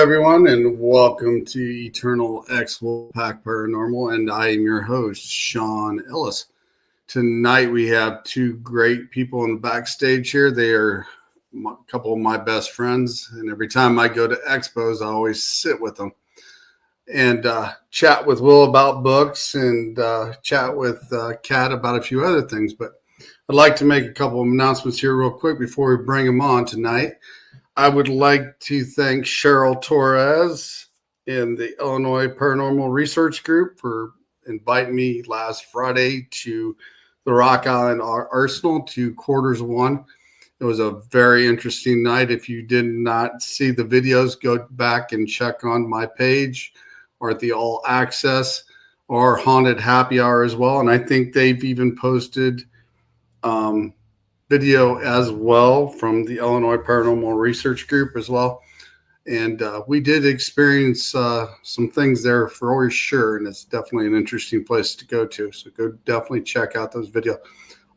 everyone, and welcome to Eternal X Wolfpack Paranormal, and I am your host, Sean Ellis. Tonight we have two great people in the backstage here. They are a couple of my best friends, and every time I go to expos, I always sit with them and chat with Will about books and chat with Kat about a few other things. But I'd like to make a couple of announcements here real quick before we bring them on tonight. I would like to thank Cheryl Torres in the Illinois Paranormal Research Group for inviting me last Friday to the Rock Island Arsenal to quarters one. It was a very interesting night. If you did not see the videos, go back and check on my page or at the All Access or Haunted Happy Hour as well. And I think they've even posted video as well from the Illinois Paranormal Research Group as well. And we did experience some things there for sure. And it's definitely an interesting place to go to. So go definitely check out those videos.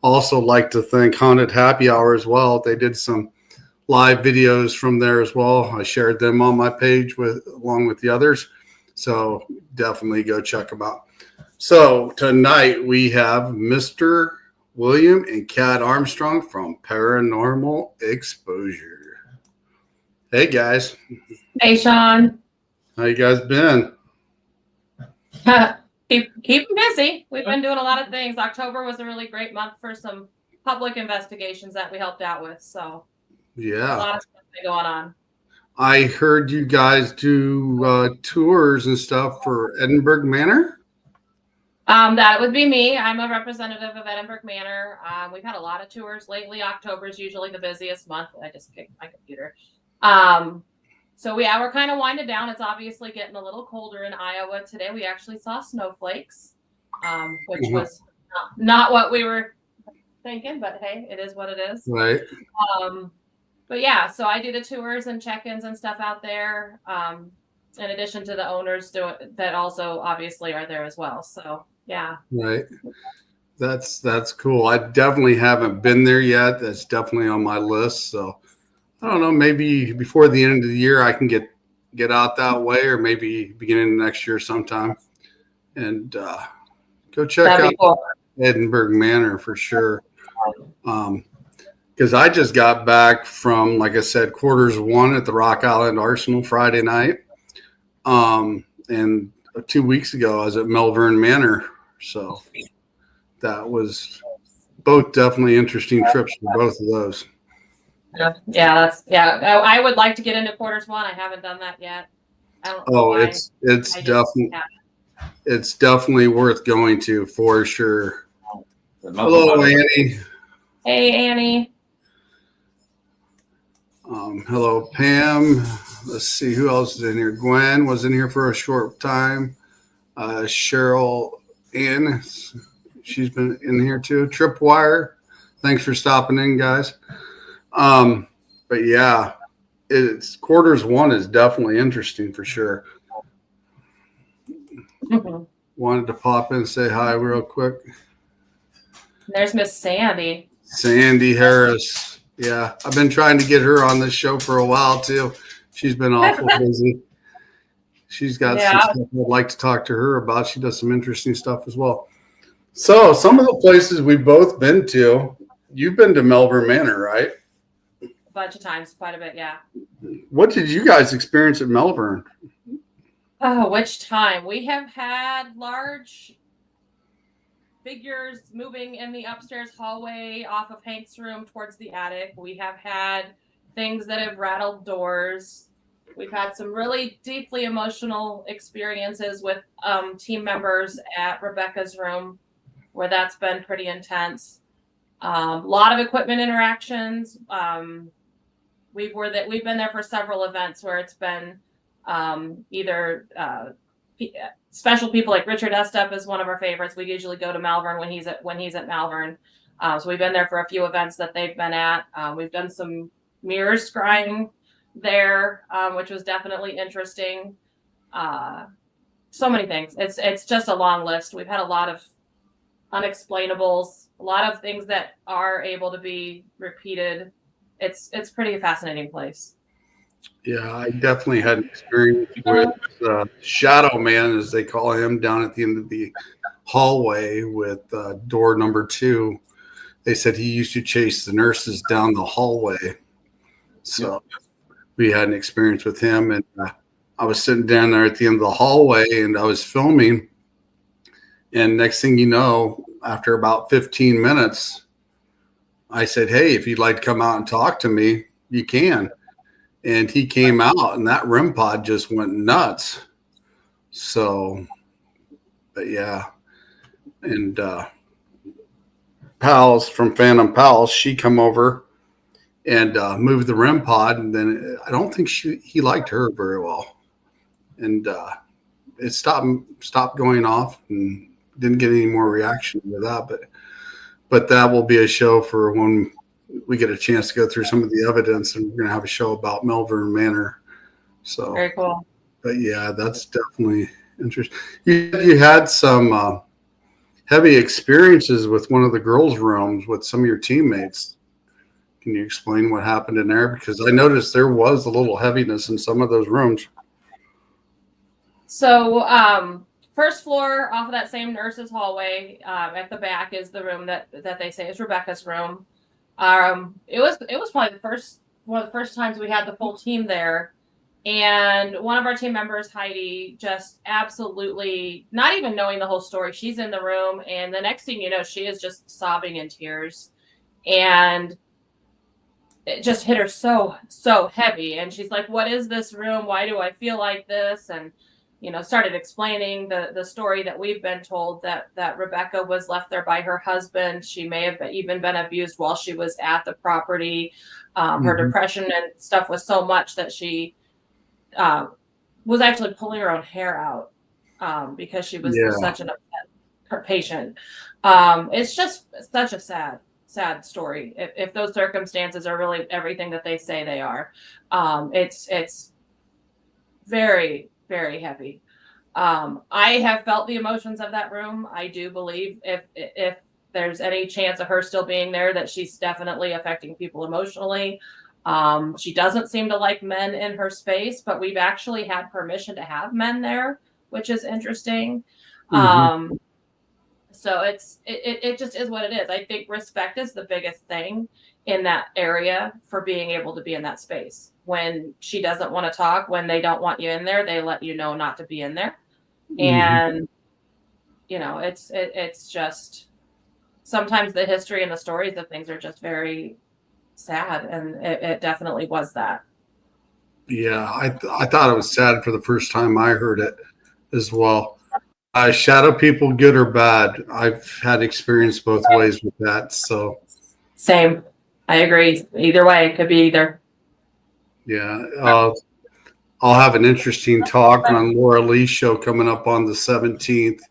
Also like to thank Haunted Happy Hour as well. They did some live videos from there as well. I shared them on my page along with the others. So definitely go check them out. So tonight we have Mr. William and Kat Armstrong from Paranormal Exposure. Hey guys. Hey Sean. How you guys been? Keep busy. We've been doing a lot of things. October was a really great month for some public investigations that we helped out with. So yeah, a lot of stuff going on. I heard you guys do tours and stuff for Edinburgh Manor. That would be me. I'm a representative of Edinburgh Manor. We've had a lot of tours lately. October is usually the busiest month. I just kicked my computer. So we're kind of winding down. It's obviously getting a little colder in Iowa today. We actually saw snowflakes, which was not what we were thinking, but hey, it is what it is. Right. But yeah, so I do the tours and check-ins and stuff out there. In addition to the owners that also obviously are there as well. So yeah. Right. That's cool. I definitely haven't been there yet. That's definitely on my list. So I don't know, maybe before the end of the year I can get out that way, or maybe beginning of next year sometime and go check out cool. Edinburgh Manor for sure. Because I just got back from, like I said, quarters one at the Rock Island Arsenal Friday night. And 2 weeks ago I was at Melbourne Manor. So that was both definitely interesting trips for both of those. Yeah, I would like to get into quarters one. I haven't done that yet. It's definitely worth going to for sure. Hello, Annie. Hey, Annie. Hello, Pam. Let's see who else is in here. Gwen was in here for a short time. Cheryl Ann, she's been in here too. Tripwire, thanks for stopping in, guys. But yeah, it's quarters one is definitely interesting for sure. Mm-hmm. Wanted to pop in and say hi real quick. There's Miss Sandy. Sandy Harris. Yeah, I've been trying to get her on this show for a while too. She's been awful busy. She's got some stuff I'd like to talk to her about. She does some interesting stuff as well. So some of the places we've both been to, you've been to Melbourne Manor, right? A bunch of times, quite a bit, yeah. What did you guys experience at Melbourne? Oh, which time? We have had large figures moving in the upstairs hallway off of Hank's room towards the attic. We have had things that have rattled doors. We've had some really deeply emotional experiences with team members at Rebecca's room, where that's been pretty intense. A lot of equipment interactions. We've been there for several events where it's been either special people like Richard Estep is one of our favorites. We usually go to Malvern when he's at Malvern. So we've been there for a few events that they've been at. We've done some mirror scrying there, which was definitely interesting. So many things. It's just a long list. We've had a lot of unexplainables, a lot of things that are able to be repeated. It's pretty fascinating place. Yeah, I definitely had an experience with Shadow Man, as they call him, down at the end of the hallway with door number 2. They said he used to chase the nurses down the hallway. So we had an experience with him, and I was sitting down there at the end of the hallway, and I was filming. And next thing you know, after about 15 minutes, I said, "Hey, if you'd like to come out and talk to me, you can." And he came out, and that REM pod just went nuts. So, but yeah. And Pals from Phantom Pals, she come over and moved the REM pod, and then I don't think he liked her very well. And it stopped going off, and didn't get any more reaction to that. But that will be a show for when we get a chance to go through some of the evidence, and we're going to have a show about Melbourne Manor. So Very cool. But yeah, that's definitely interesting. You had some heavy experiences with one of the girls' rooms with some of your teammates. Can you explain what happened in there? Because I noticed there was a little heaviness in some of those rooms. So, first floor off of that same nurse's hallway, at the back is the room that they say is Rebecca's room. It was probably one of the first times we had the full team there, and one of our team members, Heidi, just absolutely not even knowing the whole story. She's in the room, and the next thing you know, she is just sobbing in tears, and it just hit her so heavy. And she's like, "What is this room? Why do I feel like this?" And started explaining the story that we've been told, that Rebecca was left there by her husband. She may have even been abused while she was at the property. Her depression and stuff was so much that she was actually pulling her own hair out because she was such an upset patient. It's just such a sad story. If those circumstances are really everything that they say they are, it's very, very heavy. I have felt the emotions of that room. I do believe if there's any chance of her still being there, that she's definitely affecting people emotionally. She doesn't seem to like men in her space, but we've actually had permission to have men there, which is interesting. So it just is what it is. I think respect is the biggest thing in that area for being able to be in that space. When she doesn't want to talk, when they don't want you in there, they let you know not to be in there. And it's just sometimes the history and the stories of things are just very sad, and it definitely was that. Yeah, I thought it was sad for the first time I heard it as well. Shadow people, good or bad, I've had experience both ways with that. So same, I agree. Either way, it could be either. Yeah, I'll have an interesting talk on Laura Lee's show coming up on the 17th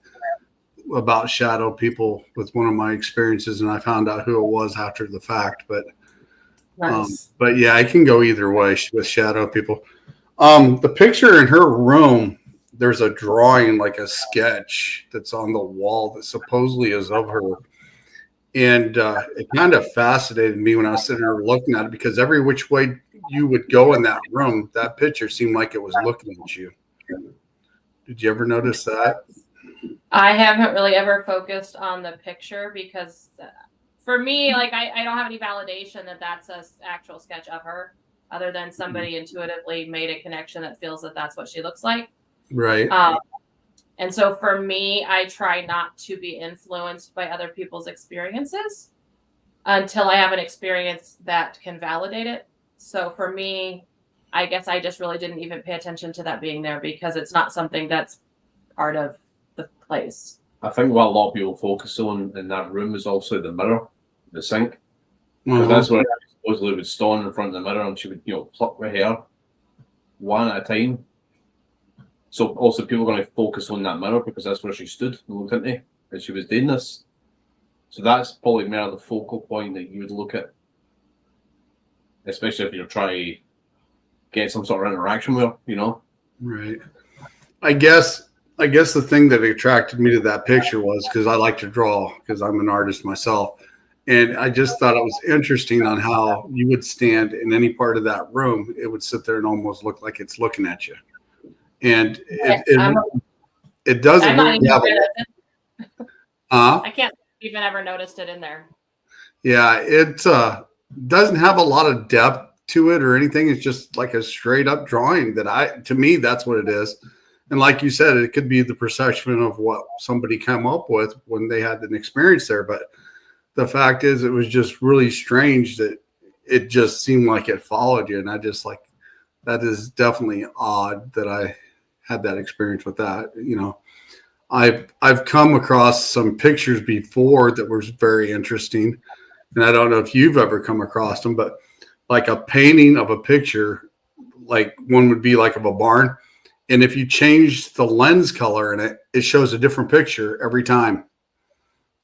about shadow people with one of my experiences, and I found out who it was after the fact. But nice. But yeah, I can go either way with shadow people. The picture in her room, there's a drawing, like a sketch that's on the wall that supposedly is of her. And it kind of fascinated me when I was sitting there looking at it, because every which way you would go in that room, that picture seemed like it was looking at you. Did you ever notice that? I haven't really ever focused on the picture because for me, like I don't have any validation that that's an actual sketch of her, other than somebody intuitively made a connection that feels that that's what she looks like. Right. And so for me, I try not to be influenced by other people's experiences until I have an experience that can validate it. So for me, I guess I just really didn't even pay attention to that being there because it's not something that's part of the place. I think what a lot of people focus on in that room is also the mirror, the sink. Because that's where she supposedly would stand in front of the mirror and she would, pluck her hair one at a time. So also people are going to focus on that mirror because that's where she stood and looked into, and she was doing this. So that's probably more the focal point that you would look at, especially if you're trying to get some sort of interaction with her, Right. I guess the thing that attracted me to that picture was because I like to draw, because I'm an artist myself. And I just thought it was interesting on how you would stand in any part of that room. It would sit there and almost look like it's looking at you. And it doesn't I'm not really even have I can't even ever noticed it in there. Yeah, it doesn't have a lot of depth to it or anything. It's just like a straight up drawing to me, that's what it is. And like you said, it could be the perception of what somebody came up with when they had an experience there. But the fact is, it was just really strange that it just seemed like it followed you. And I just like, that is definitely odd that I had that experience with that. You know, I've come across some pictures before that were very interesting. And I don't know if you've ever come across them, but like a painting of a picture, like one would be like of a barn. And if you change the lens color in it, it shows a different picture every time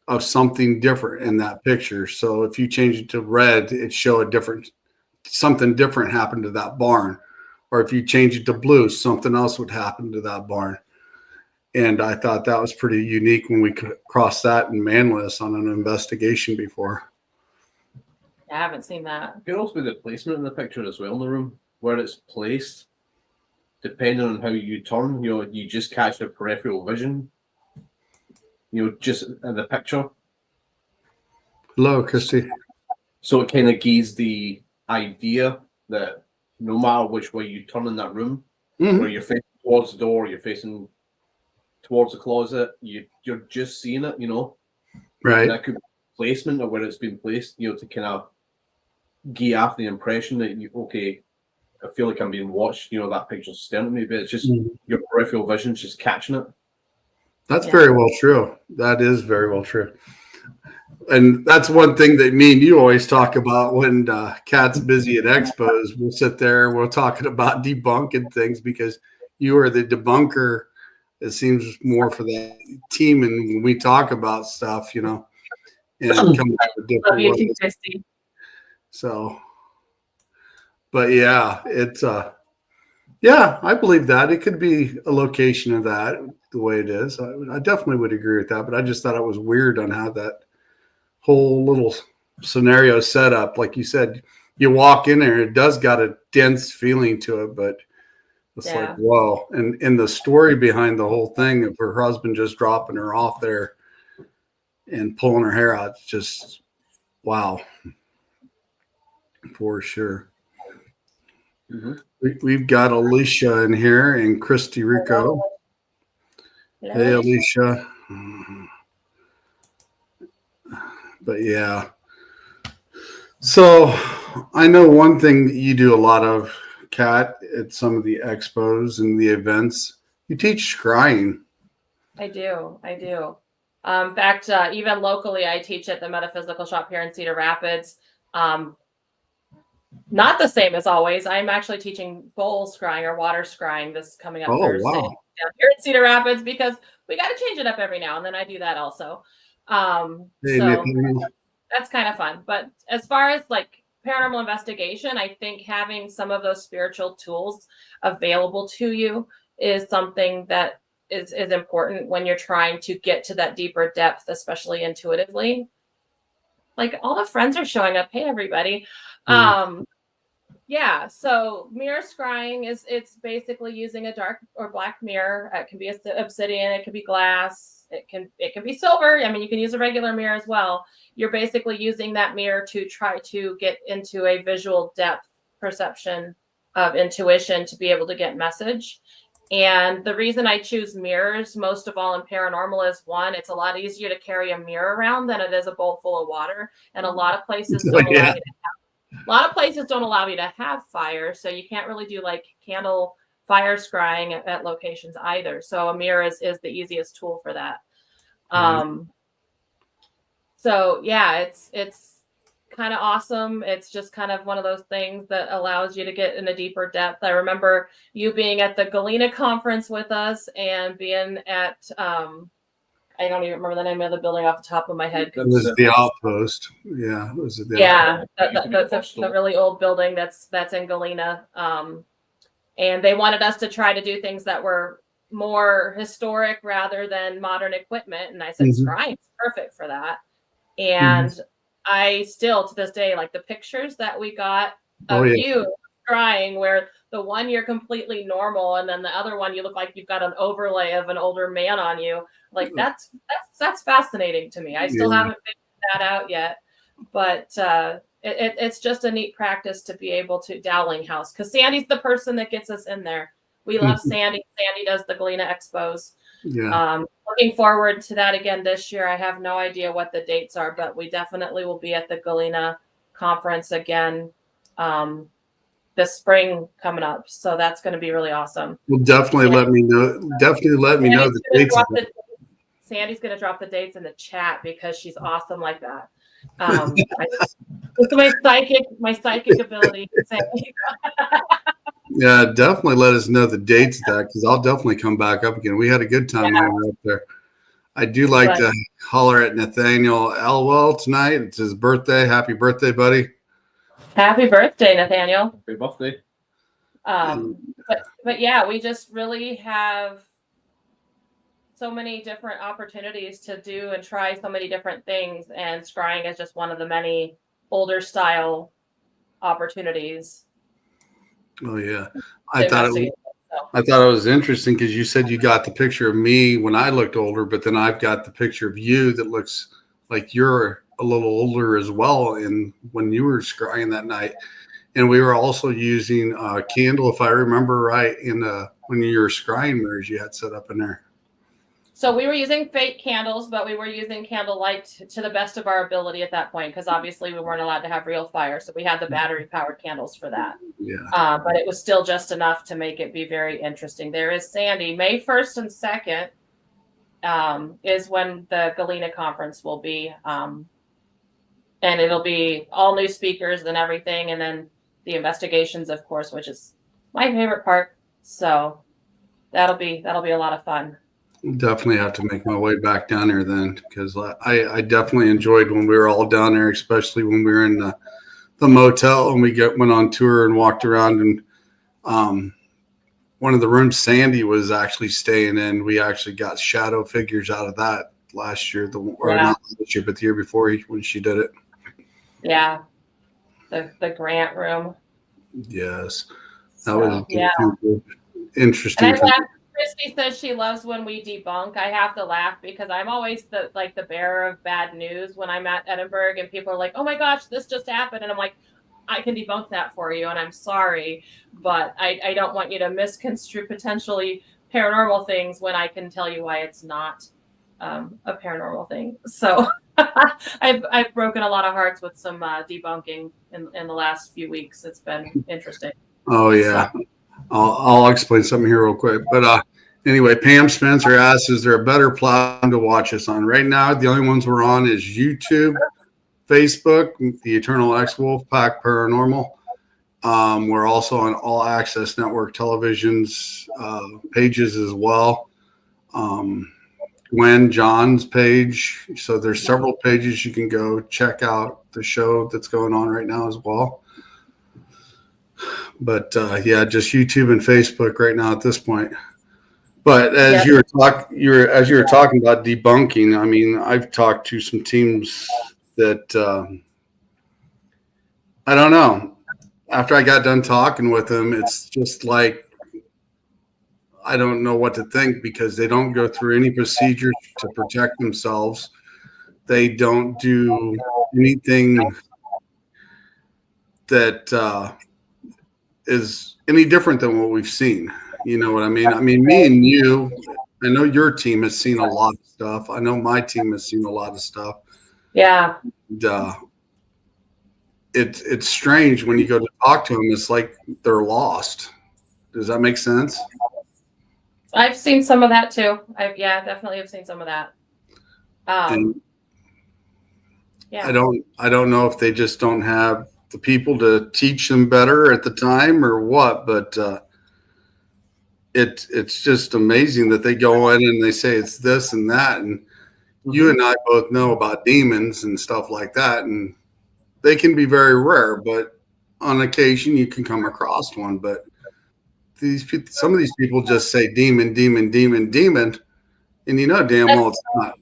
of something different in that picture. So if you change it to red, it show something different happened to that barn. Or if you change it to blue, something else would happen to that barn. And I thought that was pretty unique when we crossed that in Manlius on an investigation before. I haven't seen that. It could also be the placement in the picture as well in the room, where it's placed. Depending on how you turn, you know, you just catch the peripheral vision, you know, just in the picture. Hello, Christy. So it kind of gives the idea that no matter which way you turn in that room, where you're facing towards the door, you're facing towards the closet, you're just seeing it, you know. Right. And that could be placement of where it's been placed, you know, to kind of give off the impression that I feel like I'm being watched, you know, that picture's staring at me, but it's just your peripheral vision's just catching it. That's very well true. That is very well true. And that's one thing that me and you always talk about when Kat's busy at expos. We'll sit there, we're talking about debunking things because you are the debunker. It seems more for that team. And when we talk about stuff, you know, and come up with different ways. So, but yeah, it's yeah, I believe that it could be a location of that the way it is. I definitely would agree with that, but I just thought it was weird on how that whole little scenario set up. Like you said, you walk in there, it does got a dense feeling to it, but it's like, whoa. And in the story behind the whole thing of her husband just dropping her off there and pulling her hair out, it's just wow. For sure. We've got Alicia in here and Christy Rico. Hello. Hey, Alicia. But yeah. So I know one thing that you do a lot of, Kat, at some of the expos and the events. You teach scrying. I do. In fact, even locally, I teach at the Metaphysical Shop here in Cedar Rapids. Not the same as always. I'm actually teaching bowl scrying or water scrying this coming up Thursday down here in Cedar Rapids because we got to change it up every now and then. I do that also. So that's kind of fun. But as far as like paranormal investigation, I think having some of those spiritual tools available to you is something that is important when you're trying to get to that deeper depth, especially intuitively. Like all the friends are showing up. Hey, everybody. Yeah, so mirror scrying it's basically using a dark or black mirror. It can be obsidian, it can be glass, it can be silver. I mean, you can use a regular mirror as well. You're basically using that mirror to try to get into a visual depth perception of intuition to be able to get message. And the reason I choose mirrors most of all in paranormal is one, it's a lot easier to carry a mirror around than it is a bowl full of water, and a lot of places don't allow you to a lot of places don't allow you to have fire, so you can't really do like candle fire scrying at locations either. So a mirror is the easiest tool for that. So yeah, it's kind of awesome. It's just kind of one of those things that allows you to get in a deeper depth. I remember you being at the Galena conference with us and being at I don't even remember the name of the building off the top of my head. It was the Outpost. Yeah, it was the Outpost. The really old building that's in Galena. And they wanted us to try to do things that were more historic rather than modern equipment. And I said, scrying's perfect for that. And I still to this day, like the pictures that we got of Oh, yeah. you crying, where the one you're completely normal, and then the other one you look like you've got an overlay of an older man on you. Like that's fascinating to me. I still Yeah. haven't figured that out yet, but it's just a neat practice to be able to Dowling House, because Sandy's the person that gets us in there. We love Sandy. Sandy does the Galena Expos. Yeah. Looking forward to that again this year. I have no idea what the dates are, but we definitely will be at the Galena conference again this spring coming up. So that's going to be really awesome. Well, definitely let me know. Definitely let me know the dates. Sandy's going to drop the dates in the chat because she's awesome like that. My psychic ability. Yeah, definitely let us know the dates of that, because I'll definitely come back up again. We had a good time when we were up there. I do like to holler at Nathaniel Elwell tonight. It's his birthday. Happy birthday, buddy. Happy birthday, Nathaniel. Happy birthday. But yeah, we just really have so many different opportunities to do and try so many different things, and scrying is just one of the many older style opportunities. Oh yeah, I thought it was interesting because you said you got the picture of me when I looked older, but then I've got the picture of you that looks like you're a little older as well. And when you were scrying that night, and we were also using a candle, if I remember right, when you were scrying mirrors you had set up in there. So we were using fake candles, but we were using candlelight to the best of our ability at that point, because obviously we weren't allowed to have real fire. So we had the battery-powered candles for that. Yeah. But it was still just enough to make it be very interesting. There is Sandy. May 1st and 2nd is when the Galena conference will be. And it'll be all new speakers and everything. And then the investigations, of course, which is my favorite part. So that'll be a lot of fun. Definitely have to make my way back down there then, because I definitely enjoyed when we were all down there, especially when we were in the motel and we went on tour and walked around. And one of the rooms Sandy was actually staying in, we actually got shadow figures out of that last year, not this year, but the year before when she did it. Yeah, the grant room. Yes, that was interesting. And Christy says she loves when we debunk. I have to laugh because I'm always the bearer of bad news when I'm at Edinburgh, and people are like, "Oh my gosh, this just happened," and I'm like, "I can debunk that for you," and I'm sorry, but I don't want you to misconstrue potentially paranormal things when I can tell you why it's not a paranormal thing. So I've broken a lot of hearts with some debunking in the last few weeks. It's been interesting. Oh yeah. So. I'll explain something here real quick. But anyway, Pam Spencer asks, is there a better platform to watch us on? Right now, the only ones we're on is YouTube, Facebook, the Eternal X Wolfpack Paranormal. We're also on All Access Network Television's pages as well. Gwen John's page. So there's several pages you can go check out the show that's going on right now as well. But just YouTube and Facebook right now at this point. But as you were talking about debunking, I mean, I've talked to some teams that I don't know. After I got done talking with them, it's just like I don't know what to think, because they don't go through any procedures to protect themselves. They don't do anything that is any different than what we've seen. You know what I mean? I mean, me and you, I know your team has seen a lot of stuff. I know my team has seen a lot of stuff. Yeah. And, it's strange when you go to talk to them. It's like they're lost. Does that make sense? I've seen some of that too. Definitely have seen some of that. I don't know if they just don't have the people to teach them better at the time or what, but it's just amazing that they go in and they say it's this and that, and you and I both know about demons and stuff like that, and they can be very rare, but on occasion you can come across one. But some of these people just say demon, demon, demon, demon, and you know damn well it's not.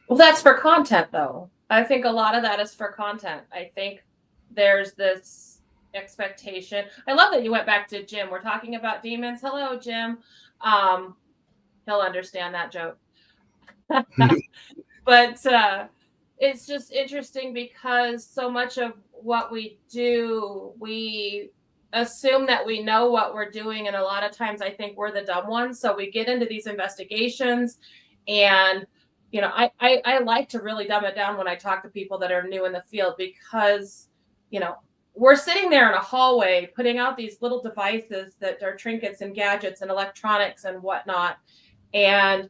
Well, that's for content though. I think a lot of that is for content. I think there's this expectation. I love that you went back to Jim. We're talking about demons. Hello, Jim. He'll understand that joke. But it's just interesting because so much of what we do, we assume that we know what we're doing. And a lot of times I think we're the dumb ones. So we get into these investigations and I like to really dumb it down when I talk to people that are new in the field because, we're sitting there in a hallway putting out these little devices that are trinkets and gadgets and electronics and whatnot. And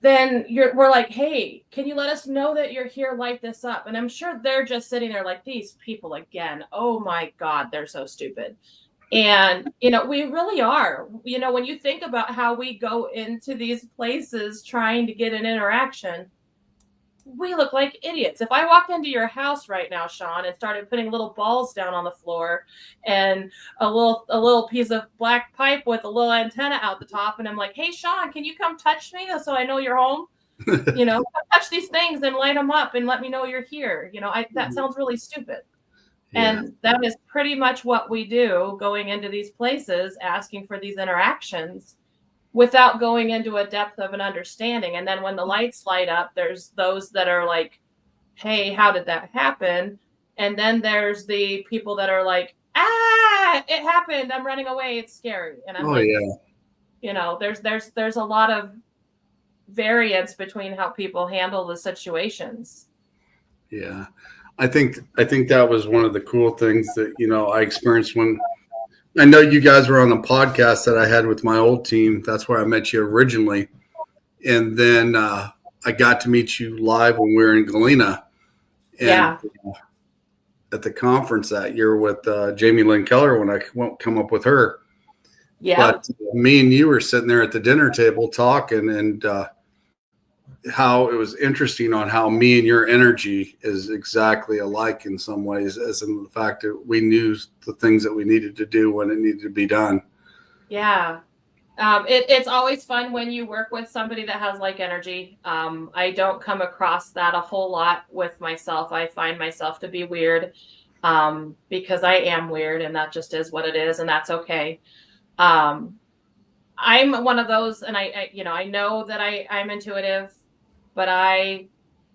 then we're like, hey, can you let us know that you're here? Light this up. And I'm sure they're just sitting there like, these people again. Oh my God, they're so stupid. And, we really are. When you think about how we go into these places trying to get an interaction, we look like idiots. If I walked into your house right now, Sean, and started putting little balls down on the floor and a little piece of black pipe with a little antenna out the top, and I'm like, hey, Sean, can you come touch me so I know you're home? Come touch these things and light them up and let me know you're here. That sounds really stupid. Yeah. And that is pretty much what we do going into these places, asking for these interactions without going into a depth of an understanding. And then when the lights light up, there's those that are like, hey, how did that happen? And then there's the people that are like, it happened. I'm running away. It's scary. And I'm there's a lot of variance between how people handle the situations. Yeah. I think that was one of the cool things that, I experienced when I know you guys were on the podcast that I had with my old team. That's where I met you originally. And then I got to meet you live when we were in Galena. And at the conference that year with Jamie Lynn Keller when I won't come up with her. Yeah. But me and you were sitting there at the dinner table talking and how it was interesting on how me and your energy is exactly alike in some ways, as in the fact that we knew the things that we needed to do when it needed to be done. Yeah. It's always fun when you work with somebody that has like energy. I don't come across that a whole lot with myself. I find myself to be weird because I am weird and that just is what it is. And that's okay. I'm one of those, and I know that I'm intuitive, but I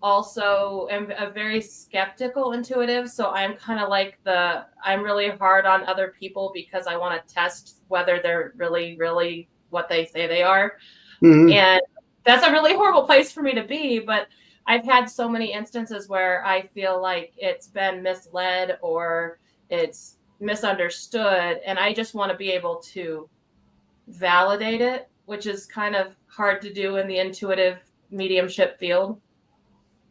also am a very skeptical intuitive. So I'm kind of like I'm really hard on other people because I want to test whether they're really, really what they say they are. Mm-hmm. And that's a really horrible place for me to be. But I've had so many instances where I feel like it's been misled or it's misunderstood. And I just want to be able to validate it, which is kind of hard to do in the intuitive mediumship field.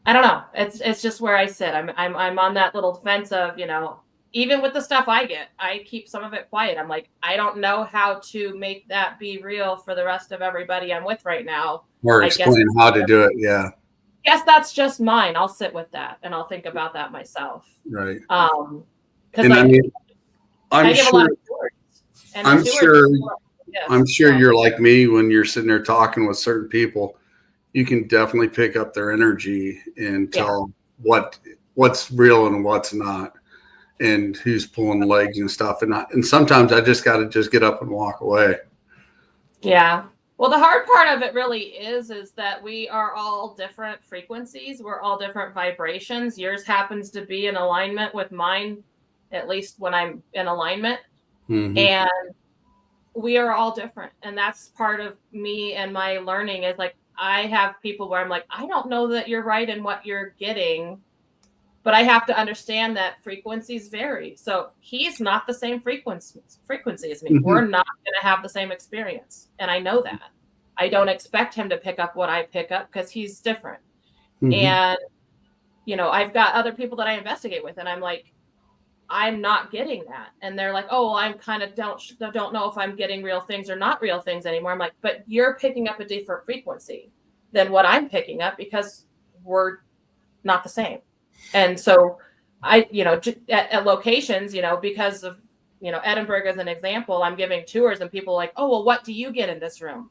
I don't know. It's just where I sit. I'm on that little fence of, even with the stuff I get, I keep some of it quiet. I'm like, I don't know how to make that be real for the rest of everybody I'm with right now. Or explain how to do it. Yeah. Yes, that's just mine. I'll sit with that and I'll think about that myself. Right. Because I give a lot of words. I'm sure you're like me when you're sitting there talking with certain people. You can definitely pick up their energy and tell what's real and what's not, and who's pulling legs and stuff. And sometimes I just got to get up and walk away. Yeah. Well, the hard part of it really is that we are all different frequencies. We're all different vibrations. Yours happens to be in alignment with mine, at least when I'm in alignment. Mm-hmm. And we are all different. And that's part of me and my learning is like, I have people where I'm like, I don't know that you're right in what you're getting, but I have to understand that frequencies vary. So he's not the same frequency as me. Mm-hmm. We're not going to have the same experience. And I know that. I don't expect him to pick up what I pick up because he's different. Mm-hmm. And, I've got other people that I investigate with and I'm like, I'm not getting that. And they're like, oh, well, I'm kind of don't know if I'm getting real things or not real things anymore. I'm like, but you're picking up a different frequency than what I'm picking up because we're not the same. And so at locations, because of, Edinburgh as an example, I'm giving tours and people are like, oh, well, what do you get in this room?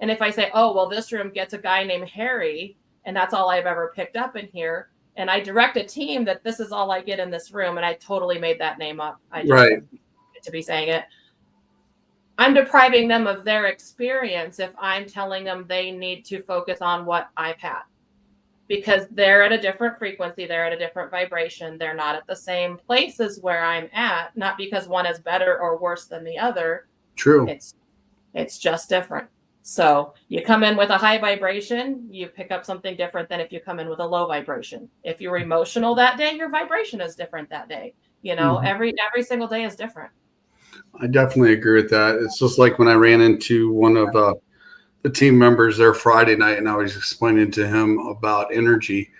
And if I say, oh, well, this room gets a guy named Harry, And that's all I've ever picked up in here. And I direct a team that this is all I get in this room. And I totally made that name up. I just Right. get to be saying it. I'm depriving them of their experience if I'm telling them they need to focus on what I've had, because they're at a different frequency. They're at a different vibration. They're not at the same places where I'm at, not because one is better or worse than the other. True. It's just different. So you come in with a high vibration, you pick up something different than if you come in with a low vibration. If you're emotional that day, your vibration is different that day. You know, every single day is different. I definitely agree with that. It's just like when I ran into one of the team members there Friday night, and I was explaining to him about energy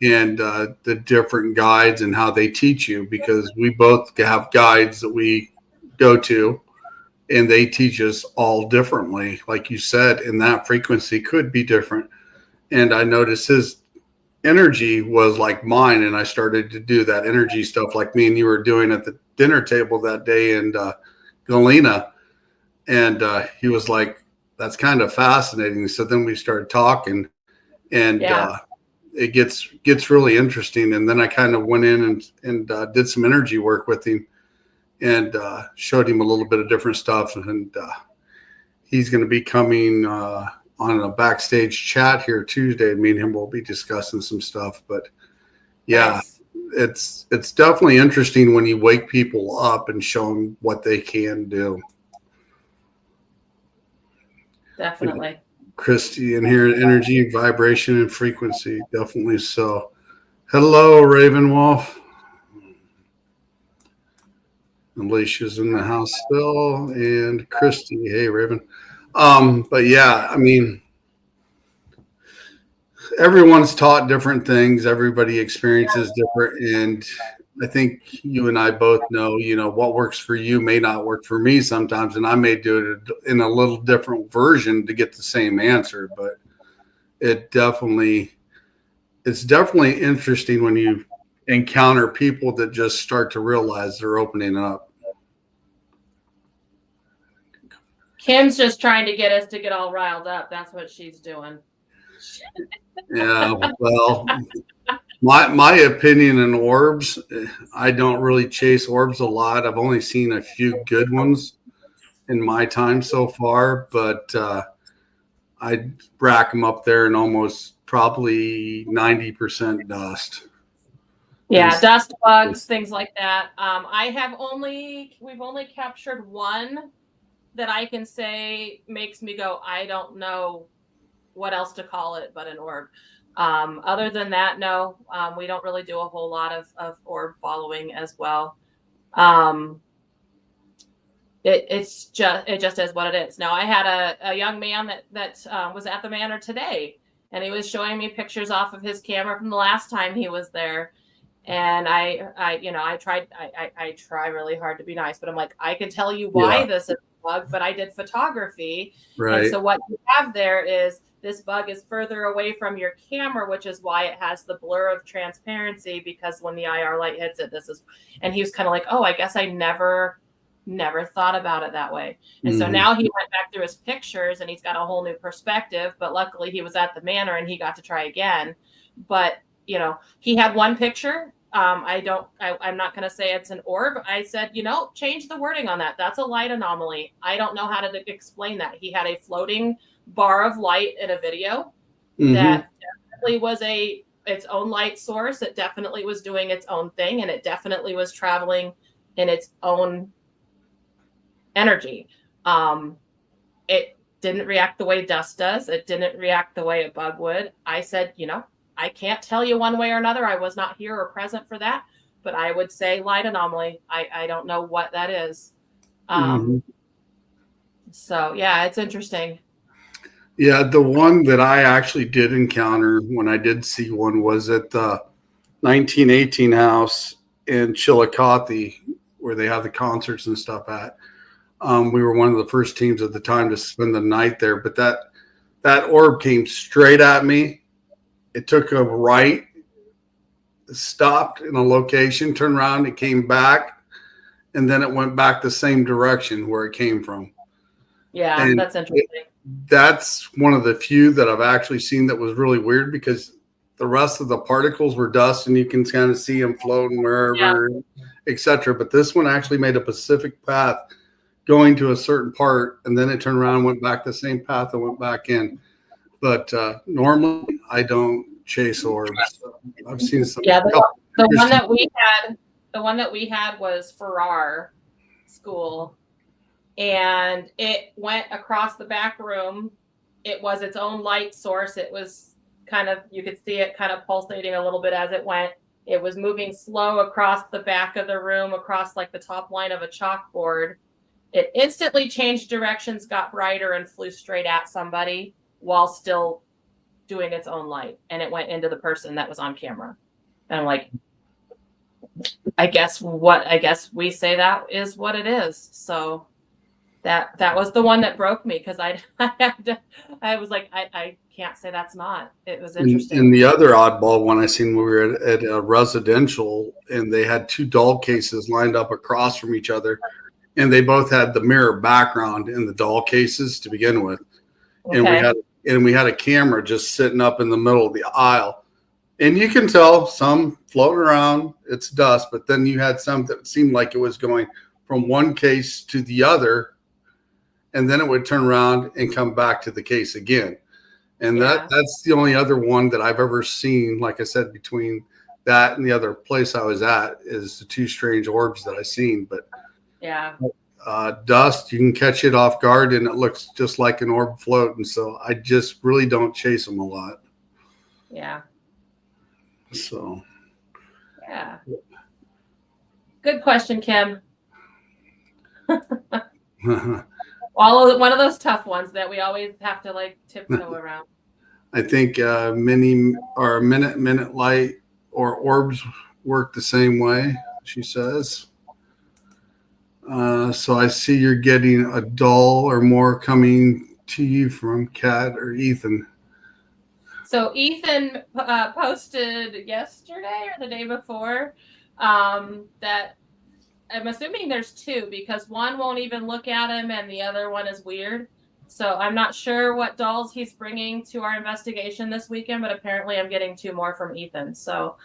and the different guides and how they teach you, because we both have guides that we go to, and they teach us all differently. Like you said, and that frequency could be different. And I noticed his energy was like mine, and I started to do that energy stuff like me and you were doing at the dinner table that day in Galena. And he was like, that's kind of fascinating. So then we started talking, and it gets really interesting. And then I kind of went in and did some energy work with him, and showed him a little bit of different stuff. And he's going to be coming on a backstage chat here Tuesday. Me and him will be discussing some stuff. But yeah, it's definitely interesting when you wake people up and show them what they can do. Definitely. Christy in here, energy, vibration, and frequency. Definitely so. Hello, Ravenwolf. Alicia's in the house still, and Christy. Hey, Raven. But yeah, I mean, everyone's taught different things. Everybody experiences different, and I think you and I both know, what works for you may not work for me sometimes, and I may do it in a little different version to get the same answer. But it's definitely interesting when you encounter people that just start to realize they're opening up. Kim's just trying to get us to get all riled up. That's what she's doing. Yeah, well, my opinion in orbs, I don't really chase orbs a lot. I've only seen a few good ones in my time so far, but I rack them up there and almost probably 90% dust. Yeah, dust, bugs, things like that. We've only captured one that I can say makes me go, I don't know what else to call it but an orb. Other than that, no, we don't really do a whole lot of orb following as well. It just is what it is. Now, I had a young man that was at the manor today, and he was showing me pictures off of his camera from the last time he was there. And I try really hard to be nice, but I'm like, I can tell you why this is a bug, but I did photography. Right. And so what you have there is this bug is further away from your camera, which is why it has the blur of transparency, because when the IR light hits it, and he was kind of like, oh, I guess I never thought about it that way. And so now he went back through his pictures and he's got a whole new perspective, but luckily he was at the manor and he got to try again. But he had one picture. I'm not going to say it's an orb. I said, change the wording on that. That's a light anomaly. I don't know how to explain that. He had a floating bar of light in a video that definitely was its own light source. It definitely was doing its own thing, and it definitely was traveling in its own energy. It didn't react the way dust does. It didn't react the way a bug would. I said, I can't tell you one way or another. I was not here or present for that, but I would say light anomaly. I don't know what that is. So yeah, it's interesting. Yeah, the one that I actually did encounter when I did see one was at the 1918 house in Chillicothe, where they have the concerts and stuff at. We were one of the first teams at the time to spend the night there, but that orb came straight at me. It took a right, stopped in a location, turned around, it came back, and then it went back the same direction where it came from. Yeah, and that's interesting. that's one of the few that I've actually seen that was really weird, because the rest of the particles were dust and you can kind of see them floating wherever, etc. But this one actually made a specific path going to a certain part, and then it turned around and went back the same path and went back in. But normally I don't chase orbs. I've seen some. Yeah, the one that we had was Farrar School, and it went across the back room. It was its own light source. It was kind of, you could see it kind of pulsating a little bit as it went. It was moving slow across the back of the room, across like the top line of a chalkboard. It instantly changed directions, got brighter, and flew straight at somebody while still doing its own light. And it went into the person that was on camera. And I'm like, I guess we say that is what it is. So that was the one that broke me, because I was like, I can't say that's not. It was interesting. And the other oddball one I seen, we were at a residential, and they had two doll cases lined up across from each other, and they both had the mirror background in the doll cases to begin with. Okay. And we had a camera just sitting up in the middle of the aisle, and you can tell some floating around, it's dust, but then you had some that seemed like it was going from one case to the other, and then it would turn around and come back to the case again. And that's the only other one that I've ever seen. Like I said, between that and the other place I was at, is the two strange orbs that I seen. But dust, you can catch it off guard, and it looks just like an orb floating. So I just really don't chase them a lot. Yeah. So. Yeah. Good question, Kim. One of those tough ones that we always have to like tiptoe around. I think minute light or orbs work the same way, she says. So I see you're getting a doll or more coming to you from Kat or Ethan. So Ethan posted yesterday or the day before that I'm assuming there's two, because one won't even look at him and the other one is weird. So I'm not sure what dolls he's bringing to our investigation this weekend, but apparently I'm getting two more from Ethan. So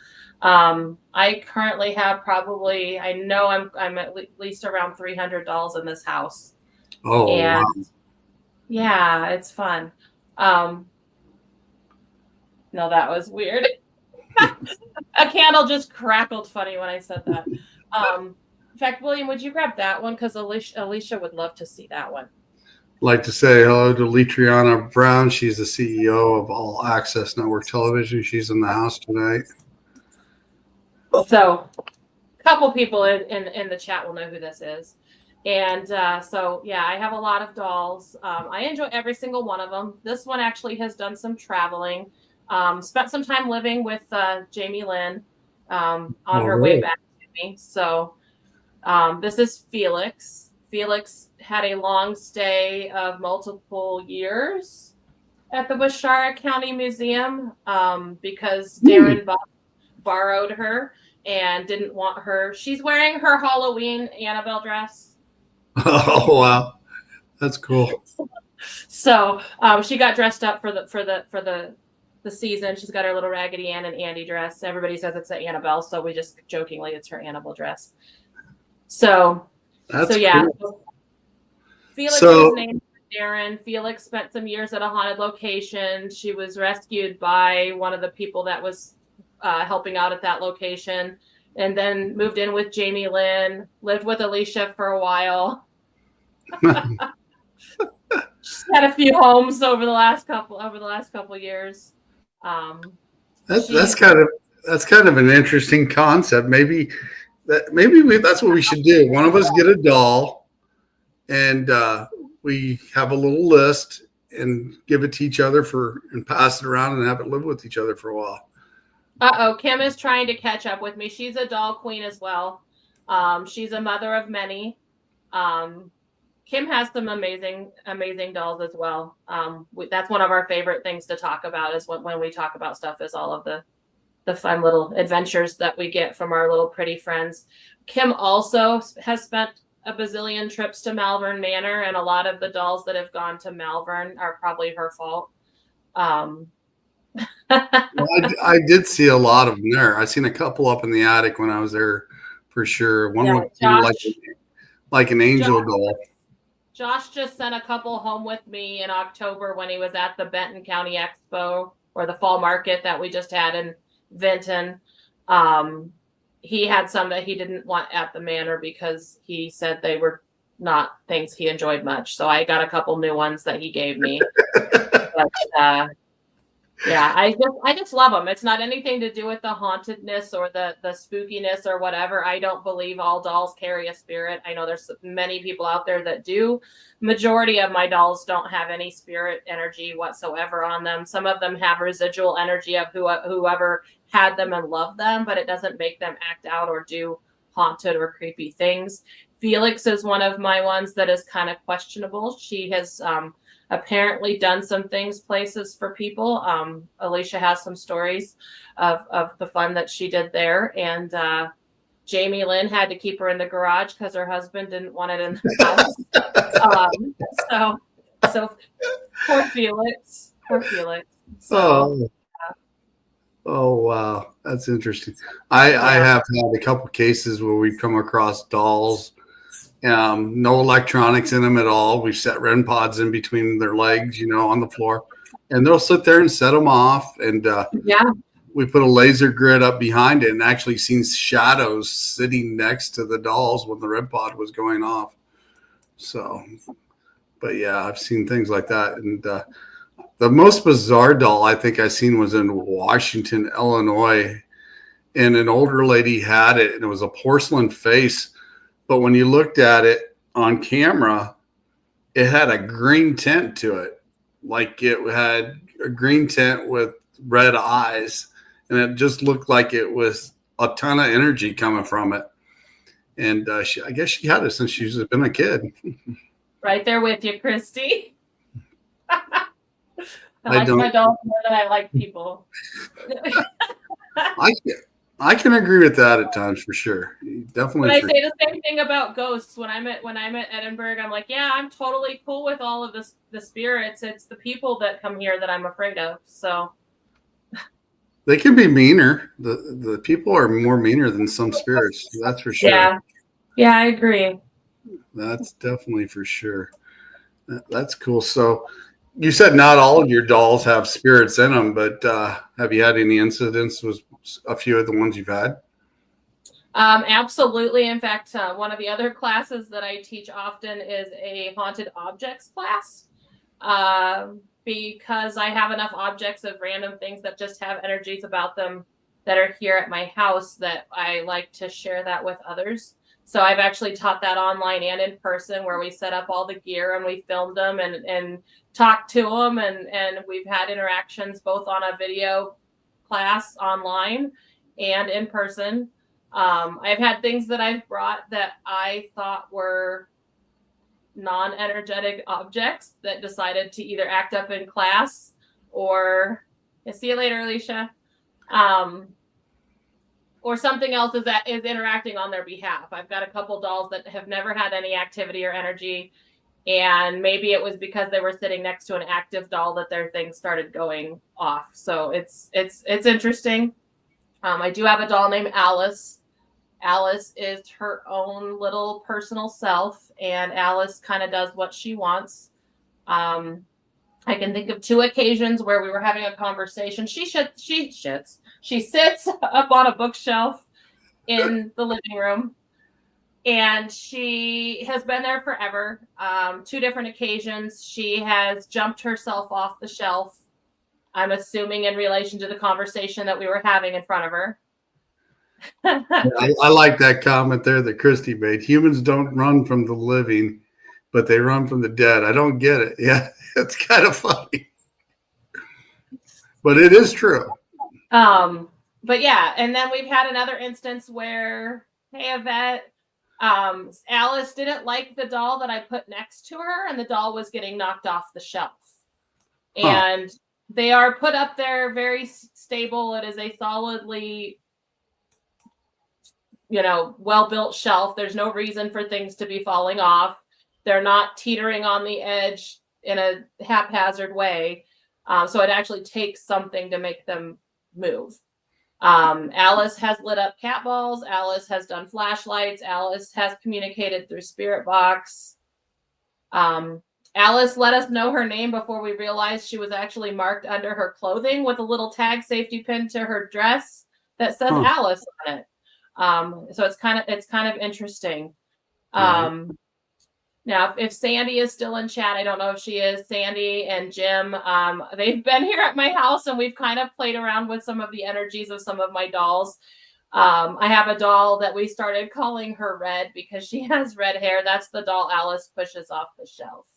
I currently have probably, I know I'm at least around 300 dolls in this house. Oh, and wow. Yeah, it's fun. No, that was weird. A candle just crackled funny when I said that. In fact, William, would you grab that one? Because Alicia would love to see that one. I'd like to say hello to Letriana Brown. She's the CEO of All Access Network Television. She's in the house tonight. So a couple people in the chat will know who this is. And so, yeah, I have a lot of dolls. I enjoy every single one of them. This one actually has done some traveling. Spent some time living with Jamie Lynn on her way back to me. So this is Felix. Felix had a long stay of multiple years at the Wishara County Museum because Darren borrowed her and didn't want her. She's wearing her Halloween Annabelle dress. Oh, wow. That's cool. So she got dressed up for the season. She's got her little Raggedy Ann and Andy dress. Everybody says it's an Annabelle, so we just jokingly, it's her Annabelle dress. So yeah. Cool. Felix is named Darren. Felix spent some years at a haunted location. She was rescued by one of the people that was helping out at that location, and then moved in with Jamie Lynn, lived with Alicia for a while. She's had a few homes over the last couple years. That's kind of an interesting concept. Maybe that's what we should do. One of us get a doll, and we have a little list and give it to each other and pass it around and have it live with each other for a while. Kim is trying to catch up with me. She's a doll queen as well. She's a mother of many. Kim has some amazing dolls as well. That's one of our favorite things to talk about, is when we talk about stuff, is all of the fun little adventures that we get from our little pretty friends. Kim also has spent a bazillion trips to Malvern Manor, and a lot of the dolls that have gone to Malvern are probably her fault. Well, I did see a lot of them there. I seen a couple up in the attic when I was there for sure. One looked like an angel doll. Josh just sent a couple home with me in October when he was at the Benton County Expo, or the fall market that we just had in Vinton. He had some that he didn't want at the manor because he said they were not things he enjoyed much. So I got a couple new ones that he gave me. But, yeah, I just love them. It's not anything to do with the hauntedness or the spookiness or whatever. I don't believe all dolls carry a spirit. I know there's many people out there that do. Majority of my dolls don't have any spirit energy whatsoever on them. Some of them have residual energy of whoever had them and loved them, but it doesn't make them act out or do haunted or creepy things. Felix is one of my ones that is kind of questionable. She has apparently done some places for people. Alicia has some stories of the fun that she did there. And Jamie Lynn had to keep her in the garage because her husband didn't want it in the house. So poor Felix. So, Oh, wow. That's interesting. I have had a couple cases where we've come across dolls. No electronics in them at all. We've set REM pods in between their legs, on the floor, and they'll sit there and set them off. And we put a laser grid up behind it and actually seen shadows sitting next to the dolls when the REM pod was going off. So, but yeah, I've seen things like that. And the most bizarre doll I think I seen was in Washington, Illinois, and an older lady had it, and it was a porcelain face. But when you looked at it on camera, it had a green tint to it. Like it had a green tint with red eyes. And it just looked like it was a ton of energy coming from it. And I guess she had it since she's been a kid. Right there with you, Christy. I like my dolls more than I like people. I can agree with that at times for sure. Definitely. But I say the same thing about ghosts when I'm at Edinburgh. I'm like, yeah, I'm totally cool with all of this. The spirits. It's the people that come here that I'm afraid of. So they can be meaner. The people are more meaner than some spirits. That's for sure. Yeah, I agree. That's definitely for sure. That's cool. So you said not all of your dolls have spirits in them, but have you had any incidents with a few of the ones you've had? Absolutely. In fact, one of the other classes that I teach often is a haunted objects class, because I have enough objects of random things that just have energies about them that are here at my house that I like to share that with others. So I've actually taught that online and in person, where we set up all the gear and we filmed them and talked to them, and we've had interactions both on a video class online and in person. I've had things that I've brought that I thought were non-energetic objects that decided to either act up in class or see you later, Alicia. Or something else is interacting on their behalf. I've got a couple dolls that have never had any activity or energy, and maybe it was because they were sitting next to an active doll that their thing started going off. So it's interesting. I do have a doll named Alice. Alice is her own little personal self, and Alice kind of does what she wants. I can think of 2 occasions where we were having a conversation. She sits up on a bookshelf in the living room, and she has been there forever. 2 different occasions, she has jumped herself off the shelf. I'm assuming in relation to the conversation that we were having in front of her. I like that comment there that Christy made. Humans don't run from the living, but they run from the dead. I don't get it. Yeah, it's kind of funny, but it is true. But yeah, and then we've had another instance where, hey, Yvette, Alice didn't like the doll that I put next to her, and the doll was getting knocked off the shelf. And they are put up there very stable. It is a solidly well-built shelf. There's no reason for things to be falling off. They're not teetering on the edge in a haphazard way. So it actually takes something to make them move. Alice has lit up cat balls. Alice has done flashlights. Alice has communicated through spirit box. Alice let us know her name before we realized she was actually marked under her clothing with a little tag safety pin to her dress that says Alice on it. So it's kind of interesting. Now, if Sandy is still in chat, I don't know if she is. Sandy and Jim, they've been here at my house, and we've kind of played around with some of the energies of some of my dolls. I have a doll that we started calling her Red because she has red hair. That's the doll Alice pushes off the shelf.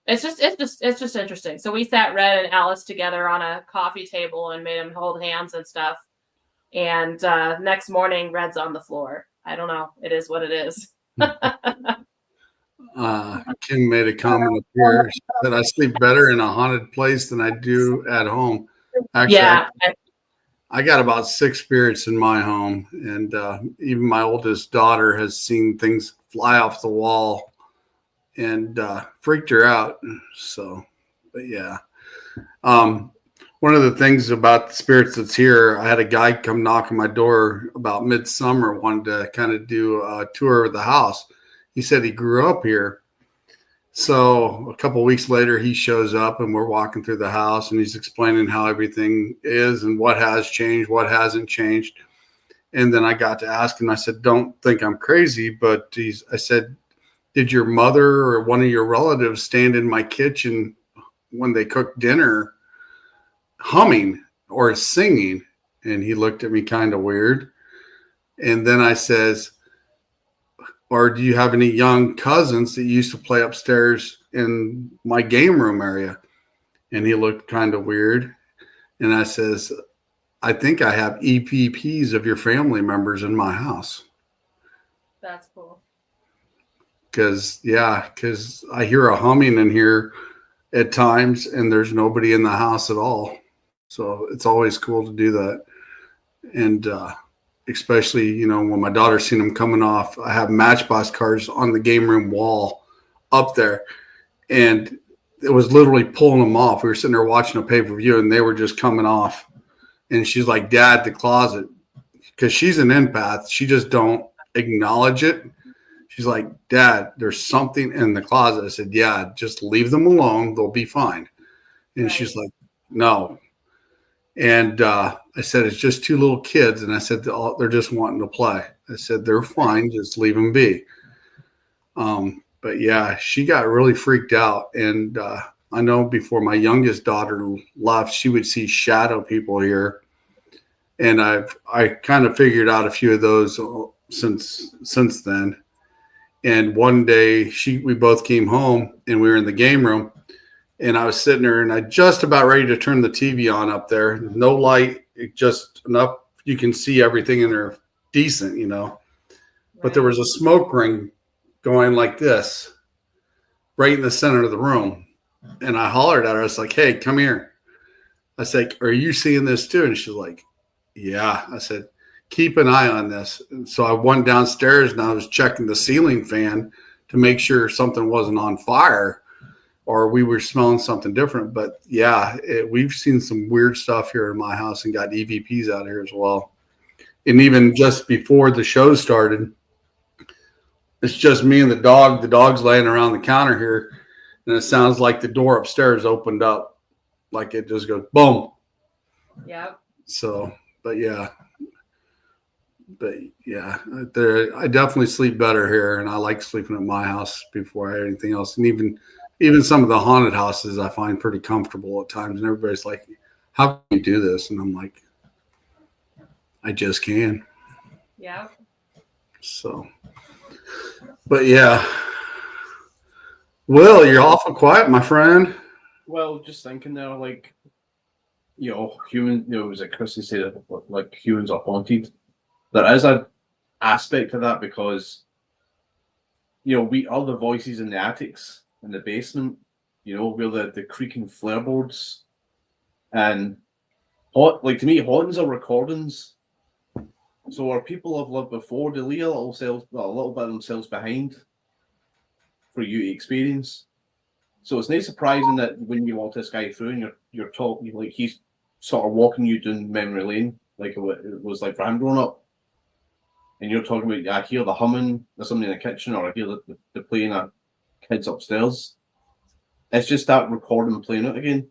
It's just interesting. So we sat Red and Alice together on a coffee table and made them hold hands and stuff. And next morning, Red's on the floor. I don't know. It is what it is. Kim made a comment up here. She said, I sleep better in a haunted place than I do at home. Actually, yeah. I got about 6 spirits in my home, and even my oldest daughter has seen things fly off the wall and freaked her out. So, but yeah. One of the things about the spirits that's here, I had a guy come knock on my door about midsummer, wanted to kind of do a tour of the house. He said he grew up here. So a couple of weeks later, he shows up and we're walking through the house and he's explaining how everything is and what has changed, what hasn't changed. And then I got to ask him, I said, don't think I'm crazy, but I said, did your mother or one of your relatives stand in my kitchen when they cooked dinner humming or singing? And he looked at me kind of weird. And then I says, or do you have any young cousins that used to play upstairs in my game room area? And he looked kind of weird. And I says, I think I have EVPs of your family members in my house. That's cool. Because I hear a humming in here at times and there's nobody in the house at all. So it's always cool to do that. And especially, when my daughter's seen them coming off, I have Matchbox cars on the game room wall up there. And it was literally pulling them off. We were sitting there watching a pay-per-view and they were just coming off. And she's like, Dad, the closet. Because she's an empath. She just don't acknowledge it. She's like, Dad, there's something in the closet. I said, yeah, just leave them alone. They'll be fine. And right. She's like, no. And I said, it's just 2 little kids. And I said, they're just wanting to play. I said, they're fine. Just leave them be. But yeah, she got really freaked out. And I know before my youngest daughter left, she would see shadow people here. And I kind of figured out a few of those since then. And one day we both came home and we were in the game room and I was sitting there and I just about ready to turn the TV on up there. No light, just enough. You can see everything in there decent, Right. But there was a smoke ring going like this right in the center of the room. And I hollered at her. I was like, hey, come here. I said, are you seeing this too? And she's like, yeah. I said, keep an eye on this. And so I went downstairs and I was checking the ceiling fan to make sure something wasn't on fire or we were smelling something different. But yeah, we've seen some weird stuff here in my house and got EVPs out here as well. And even just before the show started, it's just me and the dog. The dog's laying around the counter here and it sounds like the door upstairs opened up. Like it just goes boom. Yep. So, but yeah, I definitely sleep better here, and I like sleeping at my house before I had anything else. And even some of the haunted houses I find pretty comfortable at times. And everybody's like, "How can you do this?" And I'm like, "I just can." Yeah. So, but yeah, Will, you're awful quiet, my friend. Well, just thinking there, like, human. It was like Christy said, like humans are haunted. There is an aspect of that because, we all the voices in the attics, in the basement, where the creaking floorboards, and to me, hauntings are recordings So where people have lived before, they leave a little bit of themselves behind for you to experience. So it's not surprising that when you walk this guy through and you're talking, like he's sort of walking you down memory lane, like it was like for him growing up. And you're talking about, I hear the humming, there's somebody in the kitchen, or I hear the playing at kids upstairs. It's just that recording playing it again.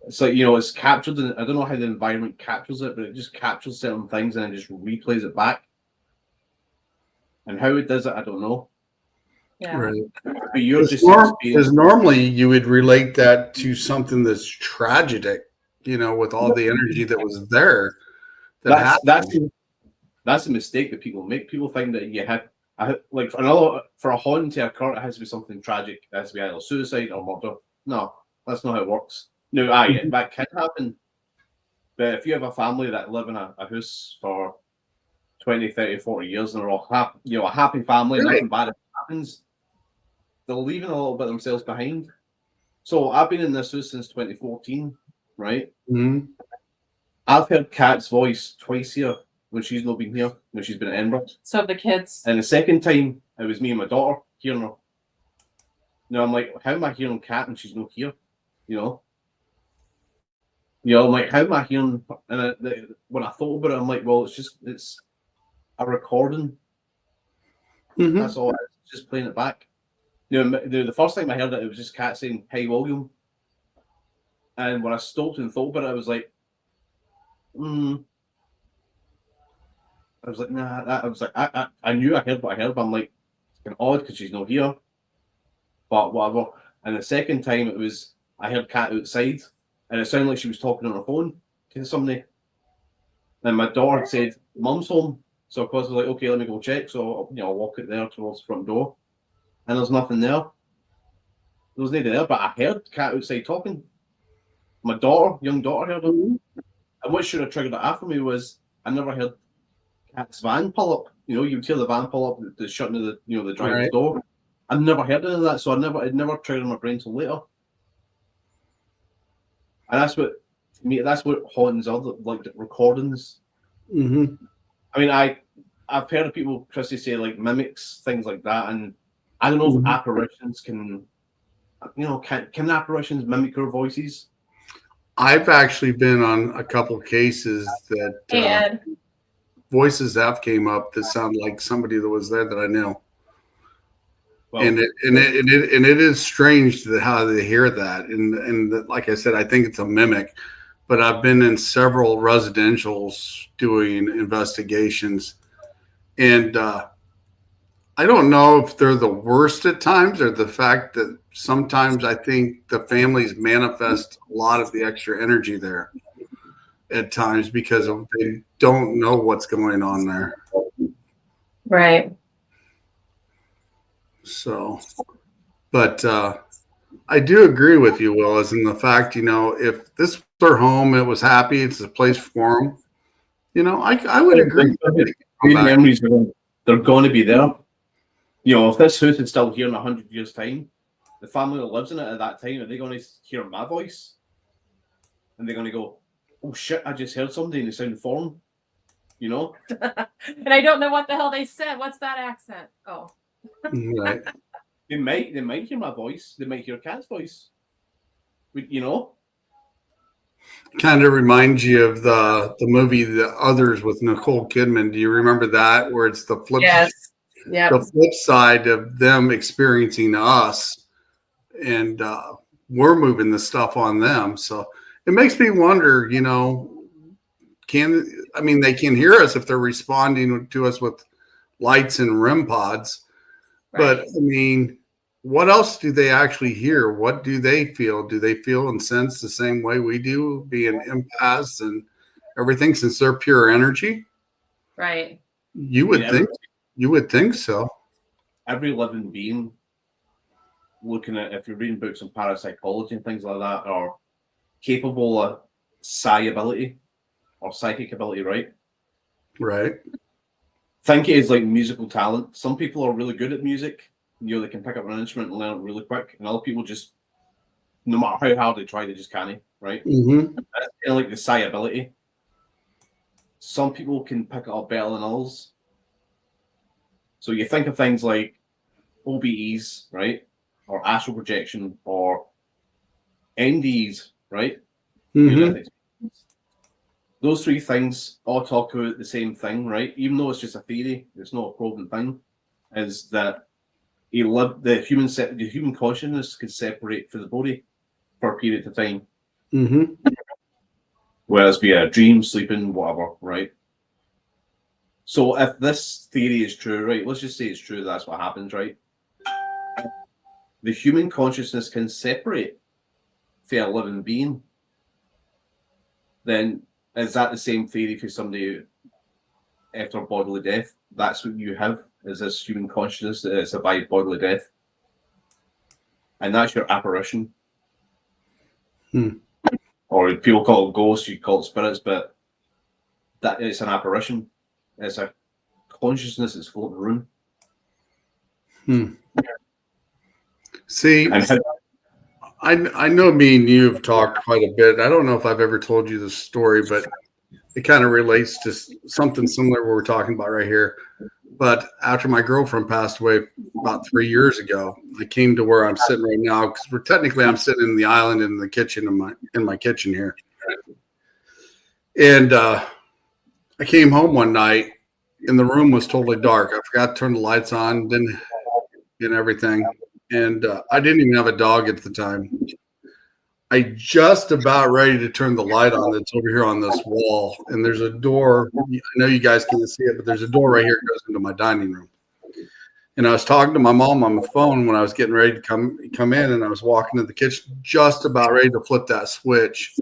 It's like, it's captured in, I don't know how the environment captures it, but it just captures certain things and then just replays it back. And how it does it, I don't know. Yeah. Right. But you're just because normally you would relate that to something that's tragic, with all the energy that was there. That's a mistake that people make. People think that you have like for a haunting to occur, it has to be something tragic. It has to be either suicide or murder. No, that's not how it works. No, that can happen. But if you have a family that live in a house for 20, 30, 40 years and they're all happy, a happy family, right. Nothing bad happens, they're leaving a little bit themselves behind. So I've been in this house since 2014, right? Mm-hmm. I've heard Kat's voice twice here when she's not been here, when she's been at Edinburgh. So have the kids. And the second time, it was me and my daughter hearing her. Now I'm like, how am I hearing Kat and she's not here? I'm like, how am I hearing? And when I thought about it, I'm like, well, it's a recording. Mm-hmm. That's all. It's just playing it back. The first time I heard it was just Kat saying, "Hey, William." And when I stopped and thought about it, I was like, I was like, nah. I was like, I knew I heard what I heard, but I'm like, it's kind of odd because she's not here. But whatever. And the second time, it was I heard Kat outside, and it sounded like she was talking on her phone to somebody. And my daughter said, "Mum's home." So of course I was like, okay, let me go check. So I'll walk it there towards the front door, and there's nothing there. There was nothing there, but I heard Kat outside talking. My young daughter, heard her. And what should have triggered it after me was I never heard Kat's van pull up. You'd hear the van pull up, the shutting of the driver's door. I've never heard any of that, so it never triggered in my brain till later. And that's what hauntings are, like the recordings. Mm-hmm. I mean, I've heard of people, Chrissy, say like mimics, things like that, and I don't know if apparitions can apparitions mimic your voices? I've actually been on a couple of cases that voices have came up that sound like somebody that was there that I knew. Well, and it is strange how they hear that, and like I said, I think it's a mimic. But I've been in several residentials doing investigations, and I don't know if they're the worst at times or the fact that sometimes I think the families manifest a lot of the extra energy there at times because they don't know what's going on there. Right. So, but I do agree with you, Will, as in the fact, if this was their home, it was happy, it's a place for them, I would agree. Memories, they're going to be there. If this house is still here in 100 years' time, the family that lives in it at that time, are they going to hear my voice? And they're going to go, oh shit, I just heard somebody and they sound foreign, And I don't know what the hell they said. What's that accent? Oh. Right. They might hear my voice. They might hear Kat's voice. Kind of reminds you of the movie The Others with Nicole Kidman. Do you remember that? Where it's the flip, the flip side of them experiencing us, and we're moving the stuff on them. So it makes me wonder, they can hear us if they're responding to us with lights and REM pods. Right. But what else do they actually hear? What do they feel? Do they feel and sense the same way we do, being empaths and everything, since they're pure energy? Right. You would think so. Every living being, looking at, if you're reading books on parapsychology and things like that, are capable of psi ability or psychic ability, right? Right. Think it is like musical talent. Some people are really good at music. They can pick up an instrument and learn it really quick. And other people just, no matter how hard they try, they just can't, right? Mm-hmm. That's kind of like the psi ability. some people can pick it up better than others. So you think of things like OBEs, right? Or astral projection, or NDs, right? Mm-hmm. Those three things all talk about the same thing, right? Even though it's just a theory, it's not a proven thing, is that the human consciousness could separate from the body for a period of time. Mm-hmm. Whereas via dream, sleeping, whatever, right? So if this theory is true, right, let's just say it's true, that's what happens, right? The human consciousness can separate from a living being. Then is that the same theory for somebody after bodily death? That's what you have, is this human consciousness that survived bodily death. And that's your apparition. Or people call it ghosts, you call it spirits, but that is an apparition. It's a consciousness that's floating around. See, I know me and you have talked quite a bit. I don't know if I've ever told you this story, but it kind of relates to something similar we're talking about right here. But after my girlfriend passed away about 3 years ago, I came to where I'm sitting right now, because I'm sitting in the island in the kitchen in my kitchen here. And I came home one night and the room was totally dark. I forgot to turn the lights on, and everything. And I didn't even have a dog at the time. I just about ready to turn the light on that's over here on this wall. And there's a door. I know you guys can't see it, but there's a door right here that goes into my dining room. And I was talking to my mom on the phone when I was getting ready to come in, and I was walking to the kitchen, just about ready to flip that switch.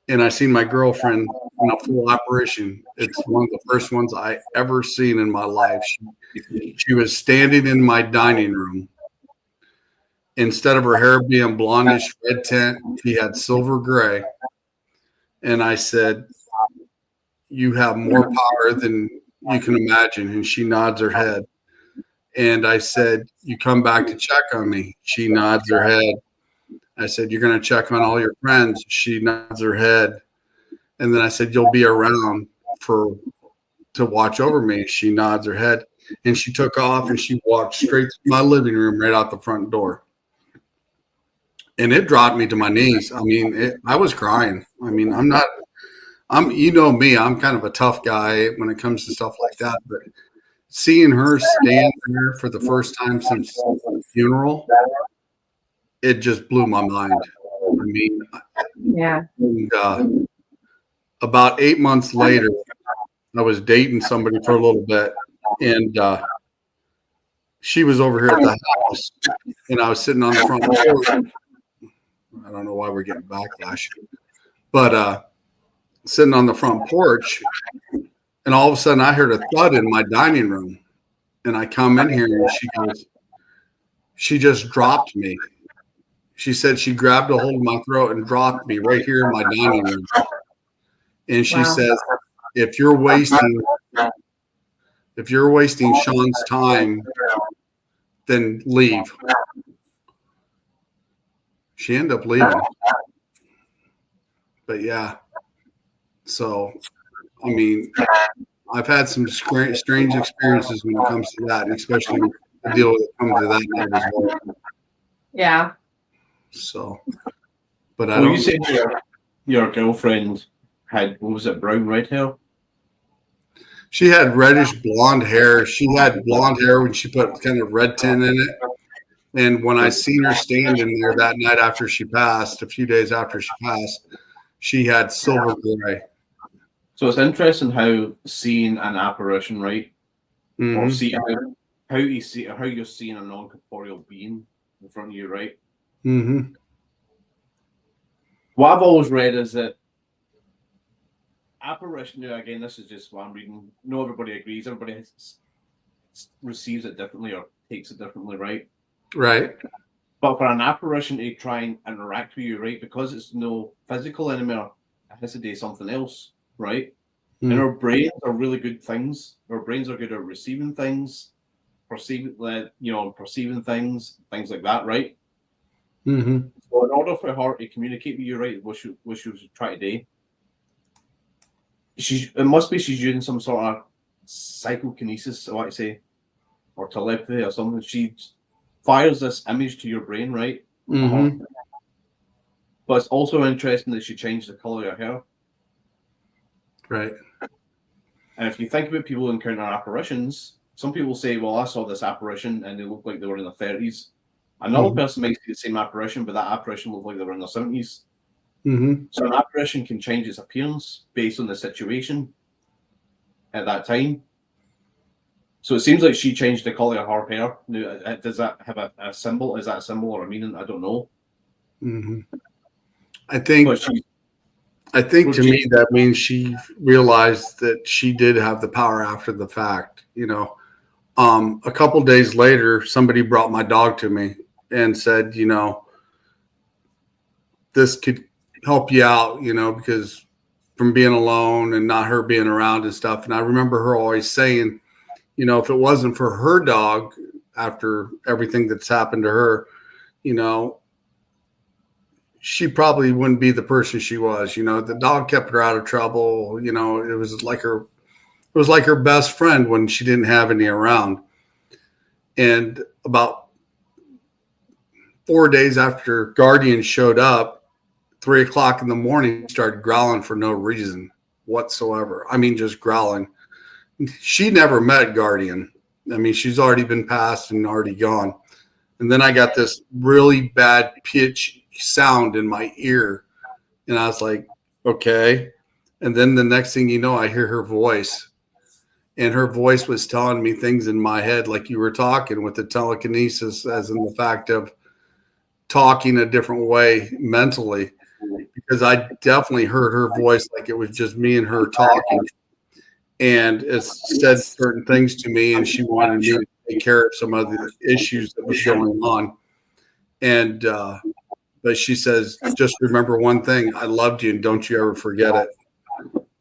And I seen my girlfriend in a full apparition. It's one of the first ones I ever seen in my life. She was standing in my dining room. Instead of her hair being blondish red tint, she had silver gray. And I said, "You have more power than you can imagine." And she nods her head. And I said, "You come back to check on me." She nods her head. I said, "You're going to check on all your friends." She nods her head. And then I said, "You'll be around to watch over me." She nods her head. And she took off and she walked straight to my living room right out the front door. And it dropped me to my knees. I mean, I was crying. I mean, you know me, I'm kind of a tough guy when it comes to stuff like that. But seeing her stand there for the first time since the funeral, it just blew my mind. I mean, yeah. And, about 8 months later, I was dating somebody for a little bit, and she was over here at the house, and I was sitting on the front porch. I don't know why we're getting backlash, but sitting on the front porch, and all of a sudden I heard a thud in my dining room, and I come in here and she goes, she just dropped me. She said she grabbed a hold of my throat and dropped me right here in my dining room. And she says, if you're wasting Sean's time, then leave. She ended up leaving. But yeah. So, I mean, I've had some strange experiences when it comes to that, and especially the deal with coming to that night as well. Yeah. So, but you said your girlfriend had, what was it, brown red hair? She had reddish blonde hair. She had blonde hair when she put kind of red tint in it. And when I seen her standing there that night after she passed, a few days after she passed, she had silver gray. So it's interesting how seeing an apparition, right? Mm-hmm. Or see how you're seeing a non-corporeal being in front of you, right? Mm-hmm. What I've always read is that apparition, again, this is just what I'm reading. No, everybody agrees. Everybody receives it differently or takes it differently, right? Right. But for an apparition to try and interact with you, right, because it's no physical anymore, it has to do something else, right? Mm. And our brains are really good things. Our brains are good at receiving things, perceiving things like that, right? Mm-hmm. So in order for her to communicate with you, right, what she was trying to do, it must be she's using some sort of psychokinesis, I want to say, or telepathy or something. She fires this image to your brain, right? Mm-hmm. But it's also interesting that she changed the color of her hair. Right. And if you think about people who encounter apparitions, some people say, well, I saw this apparition and they look like they were in their 30s. Another person might see the same apparition, but that apparition looked like they were in their 70s. Mm-hmm. So an apparition can change its appearance based on the situation at that time. So it seems like she changed the color of her hair. Now, does that have a symbol? Is that a symbol or a meaning? I don't know. Mm-hmm. I think But to me that means she realized that she did have the power after the fact. You know, a couple days later, somebody brought my dog to me and said, you know, this could help you out, you know, because from being alone and not her being around and stuff. And I remember her always saying, you know, if it wasn't for her dog after everything that's happened to her, you know, she probably wouldn't be the person she was. You know, the dog kept her out of trouble. You know, it was like her best friend when she didn't have any around. And about 4 days after Guardian showed up, 3 o'clock in the morning, started growling for no reason whatsoever. I mean, just growling. She never met Guardian. I mean, she's already been passed and already gone. And then I got this really bad pitch sound in my ear. And I was like, okay. And then the next thing you know, I hear her voice. And her voice was telling me things in my head, like you were talking with the telekinesis, as in the fact of talking a different way mentally. Because I definitely heard her voice like it was just me and her talking. And it said certain things to me, and she wanted me to take care of some other issues that was going on. And but she says, just remember one thing: I loved you, and don't you ever forget it.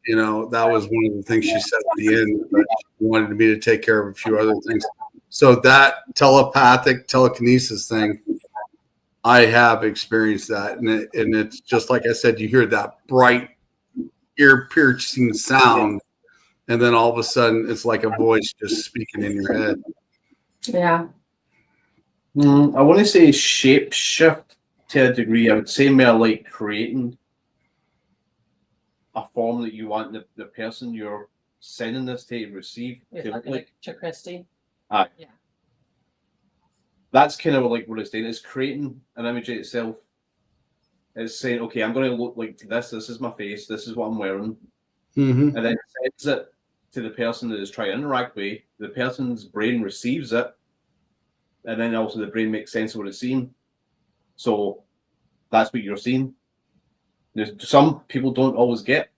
You know, that was one of the things she said at the end. But she wanted me to take care of a few other things. So that telekinesis thing, I have experienced that, and it's just like I said. You hear that bright, ear-piercing sound. And then all of a sudden, it's like a voice just speaking in your head. Yeah. I want to say shape shift to a degree. I would say more like creating a form that you want the person you're sending this to receive to look like. To Christy. Aye. Yeah. That's kind of like what it's doing. It's creating an image of itself. It's saying, okay, I'm going to look like this. This is my face. This is what I'm wearing. Mm-hmm. And then it sends it to the person that is trying to interact with. The person's brain receives it, and then also the brain makes sense of what it's seeing. So that's what you're seeing. Some people don't always get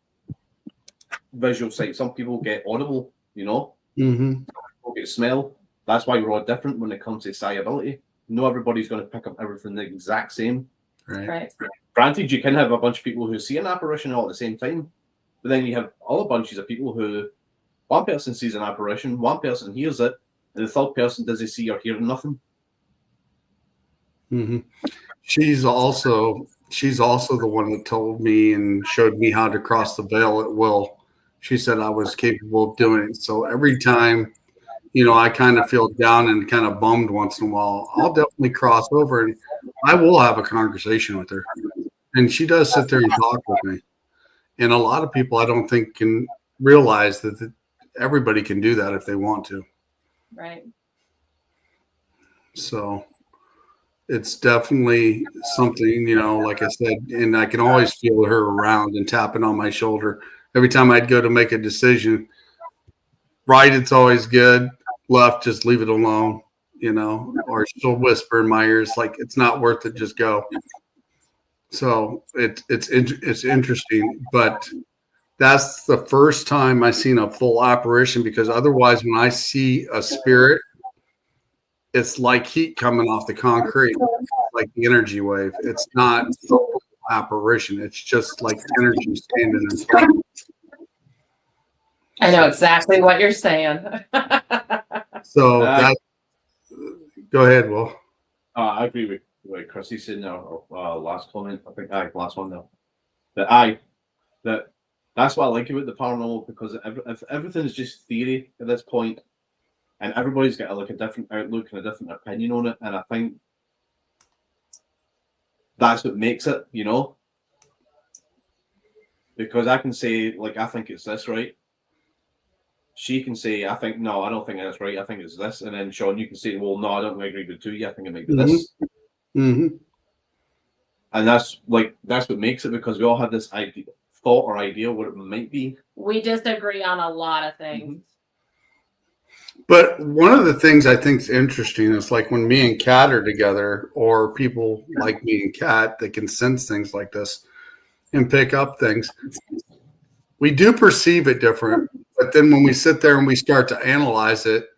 visual sight. Some people get audible, you know. Mm-hmm. Some people get smell. That's why we're all different when it comes to psi ability. Not everybody's going to pick up everything the exact same. Right. Granted, you can have a bunch of people who see an apparition all at the same time, but then you have other bunches of people who one person sees an apparition, one person hears it, and the third person doesn't see or hear nothing. Mm-hmm. She's also the one that told me and showed me how to cross the veil at will. She said I was capable of doing it. So every time, you know, I kind of feel down and kind of bummed once in a while, I'll definitely cross over and I will have a conversation with her. And she does sit there and talk with me. And a lot of people I don't think can realize that everybody can do that if they want to. Right. So it's definitely something, you know, like I said, and I can always feel her around and tapping on my shoulder. Every time I'd go to make a decision, right, it's always good. Left, just leave it alone, you know, or she'll whisper in my ears, like, it's not worth it, just go. So it's interesting, but that's the first time I've seen a full apparition, because otherwise when I see a spirit, it's like heat coming off the concrete, like the energy wave. It's not a full apparition. It's just like energy standing in front of me. I know exactly what you're saying. So that, go ahead, Will. I agree with what Chrissy said in our last comment. I think last one now. That That's what I like about the paranormal, because if everything's just theory at this point, and everybody's got like a different outlook and a different opinion on it, and I think that's what makes it, you know. Because I can say, like, I think it's this, right? She can say, I think, no, I don't think that's right. I think it's this. And then Sean, you can say, well, no, I don't agree with you. I think it might be this. Mm-hmm. And that's what makes it, because we all have this thought or idea what it might be. We disagree on a lot of things. But one of the things I think is interesting is like when me and Kat are together, or people like me and Kat that can sense things like this and pick up things, we do perceive it different. But then when we sit there and we start to analyze it,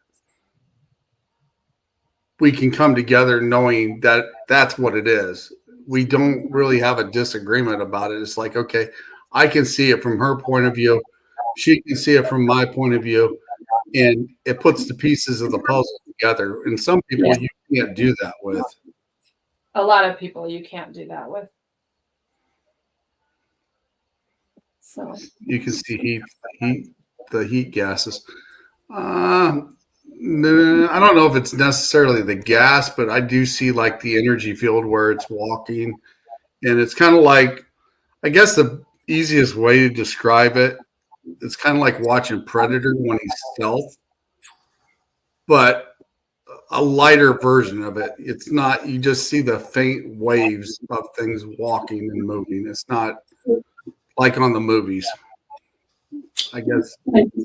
we can come together knowing that that's what it is. We don't really have a disagreement about it. It's like, okay, I can see it from her point of view. She can see it from my point of view. And it puts the pieces of the puzzle together. And some people you can't do that with. A lot of people you can't do that with. So you can see the heat gases. No, I don't know if it's necessarily the gas, but I do see like the energy field where it's walking. And it's kind of like, I guess the easiest way to describe it, it's kind of like watching Predator when he's stealth, but a lighter version of it. It's not, you just see the faint waves of things walking and moving. It's not like on the movies, I guess.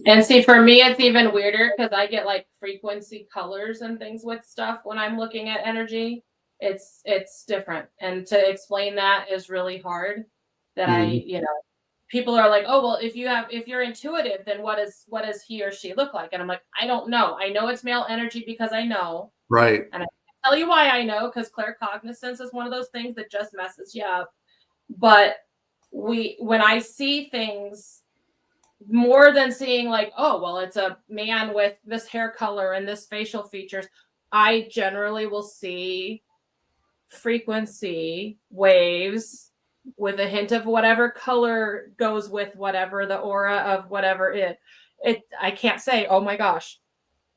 And see, for me, it's even weirder because I get like frequency colors and things with stuff when I'm looking at energy. It's different. And to explain that is really hard. That people are like, oh, well, if you're intuitive, then what does he or she look like? And I'm like, I don't know. I know it's male energy because I know. Right. And I can tell you why I know, because claircognizance is one of those things that just messes you up. But when I see things, more than seeing like, oh, well, it's a man with this hair color and this facial features, I generally will see frequency waves with a hint of whatever color goes with whatever the aura of whatever it I can't say, oh my gosh,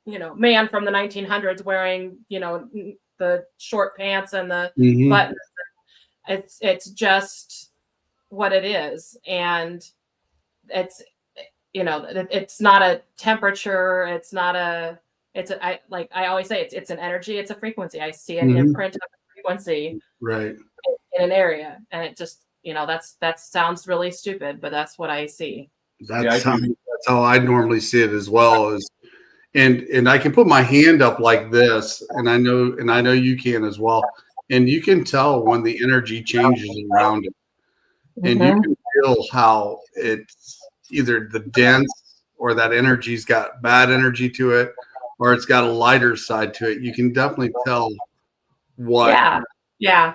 man from the 1900s wearing, the short pants and the buttons. It's just what it is. And it's, it's not a temperature. It's not I always say, it's an energy. It's a frequency. I see an imprint of a frequency. Right. In an area, and it just that sounds really stupid, but that's what I see. That's how I normally see it as well. And I can put my hand up like this, and I know you can as well, and you can tell when the energy changes around it, and you can feel how it's either the dense or that energy's got bad energy to it, or it's got a lighter side to it. You can definitely tell what. Yeah.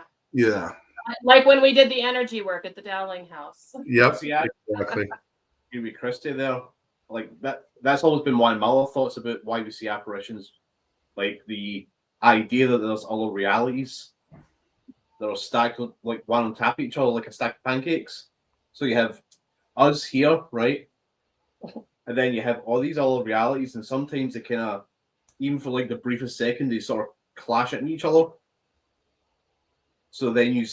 Like when we did the energy work at the Dowling house. Yep. Yeah, exactly. You be Christy there. Like that's always been one of my thoughts about why we see apparitions. Like the idea that there's other realities that are stacked like one on top of each other, like a stack of pancakes. So you have us here, right? And then you have all these other realities, and sometimes they kind of, even for like the briefest second, they sort of clash into each other. So then you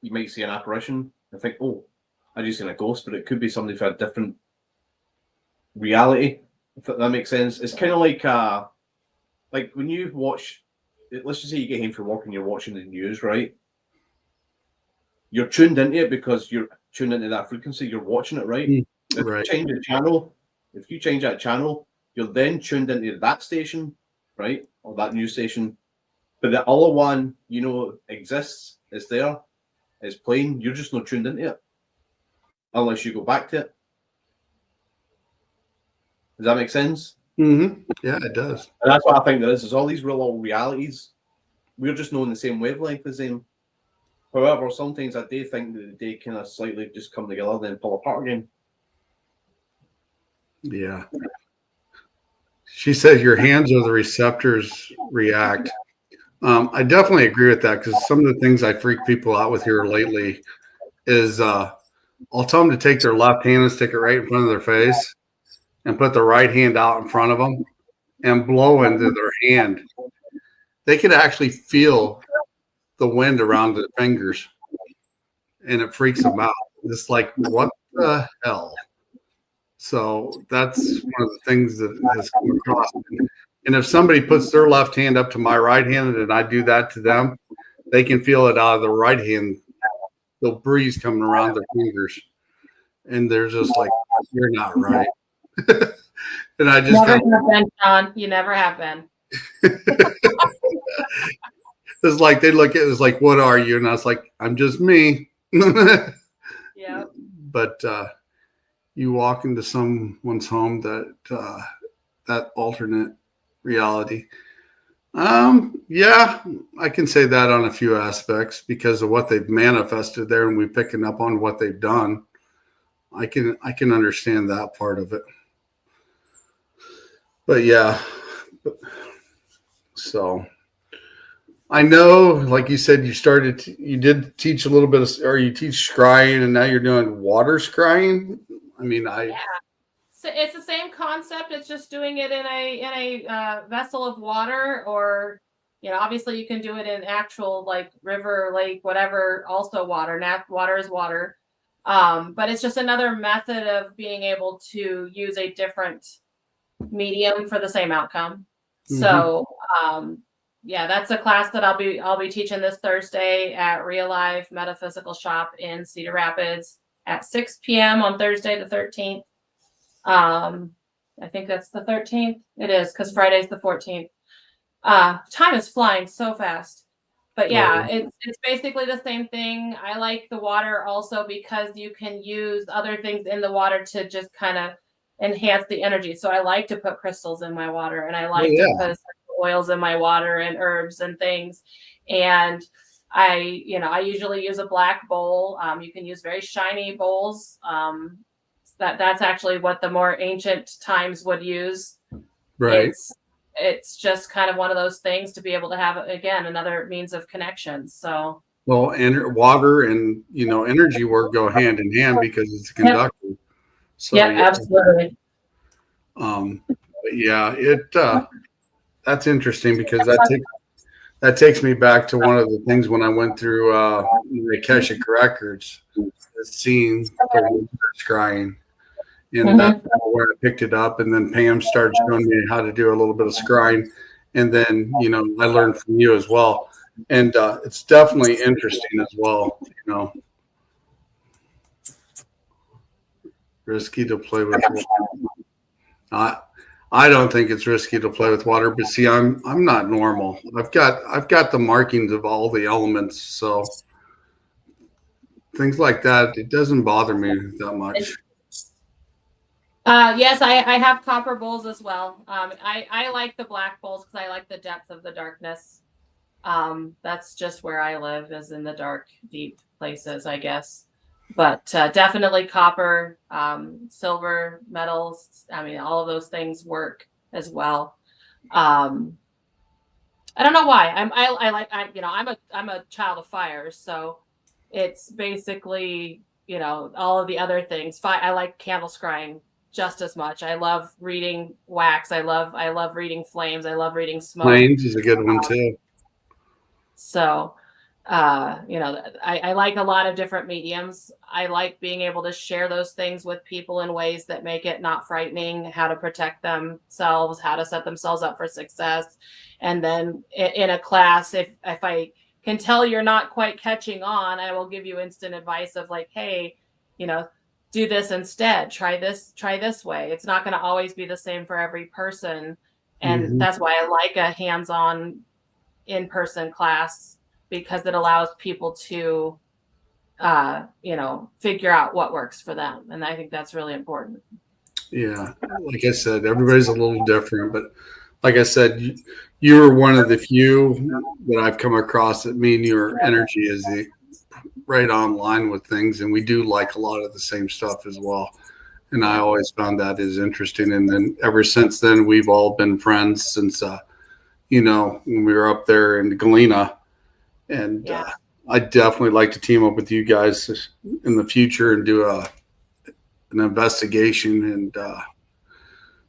might see an apparition and think, oh, I just seen a ghost, but it could be somebody from a different reality, if that makes sense. It's kind of like when you watch, let's just say you get home from work and you're watching the news, right? You're tuned into it because you're tuned into that frequency, you're watching it, right? If you change that channel, you're then tuned into that station, right? Or that news station. But the other one, exists, is there, is playing. You're just not tuned into it unless you go back to it. Does that make sense? Mm-hmm. Yeah, it does. And that's what I think there is. There's all these real little realities. We're just knowing the same wavelength as them. However, sometimes I do think that they kind of slightly just come together, then pull apart again. Yeah. She said your hands are the receptors react. I definitely agree with that, because some of the things I freak people out with here lately is I'll tell them to take their left hand and stick it right in front of their face and put the right hand out in front of them and blow into their hand. They could actually feel the wind around their fingers, and it freaks them out. It's like, what the hell? So that's one of the things that has come across. And if somebody puts their left hand up to my right hand and I do that to them, they can feel it out of the right hand, the breeze coming around their fingers. And they're just like, you're not right. And I just never have been, John. You never have been. It's like they look at it, it's like, what are you? And I was like, I'm just me. Yeah. But you walk into someone's home that alternate reality. Yeah, I can say that on a few aspects because of what they've manifested there, and we picking up on what they've done. I can understand that part of it. But yeah, so I know, like you said, you did teach a little bit of, or you teach scrying, and now you're doing water scrying. I mean, Yeah. So it's the same concept. It's just doing it in a vessel of water, or obviously you can do it in actual like river, lake, whatever. Also water. Water is water. But it's just another method of being able to use a different medium for the same outcome. Mm-hmm. So yeah, that's a class that I'll be teaching this Thursday at Real Life Metaphysical Shop in Cedar Rapids at 6 p.m. on Thursday the 13th. I think that's the 13th. It is, because Friday's the 14th. Time is flying so fast. But yeah, it's basically the same thing. I like the water also because you can use other things in the water to just kind of enhance the energy. So I like to put crystals in my water, and I like to put oils in my water and herbs and things. And I usually use a black bowl. You can use very shiny bowls. That's actually what the more ancient times would use. Right. It's just kind of one of those things to be able to have, again, another means of connection. So and water and energy work go hand in hand because it's a conductor. Yep. So yeah, absolutely. That's interesting because that takes me back to one of the things when I went through the Akashic Records, seeing the scrying. And that's where I picked it up. And then Pam started showing me how to do a little bit of scrying. And then, I learned from you as well. And it's definitely interesting as well, Risky to play with water. I don't think it's risky to play with water, but see, I'm not normal. I've got the markings of all the elements, so things like that, it doesn't bother me that much. Yes, I have copper bowls as well. I like the black bowls because I like the depth of the darkness. That's just where I live, is in the dark, deep places, I guess. But definitely copper, silver, metals. I mean, all of those things work as well. I don't know why. I'm a child of fire, so it's basically all of the other things. I like candle scrying just as much. I love reading wax. I love reading flames. I love reading smoke. Flames is a good one too. So, I like a lot of different mediums. I like being able to share those things with people in ways that make it not frightening, how to protect themselves, how to set themselves up for success. And then in a class, if I can tell you're not quite catching on, I will give you instant advice of like, hey, do this instead. Try this way. It's not going to always be the same for every person. And that's why I like a hands-on in-person class, because it allows people to, figure out what works for them. And I think that's really important. Yeah. Like I said, everybody's a little different, but like I said, you were one of the few that I've come across that mean your energy is right on line with things. And we do like a lot of the same stuff as well. And I always found that is interesting. And then ever since then, we've all been friends since, when we were up there in Galena. And I definitely like to team up with you guys in the future and do an investigation and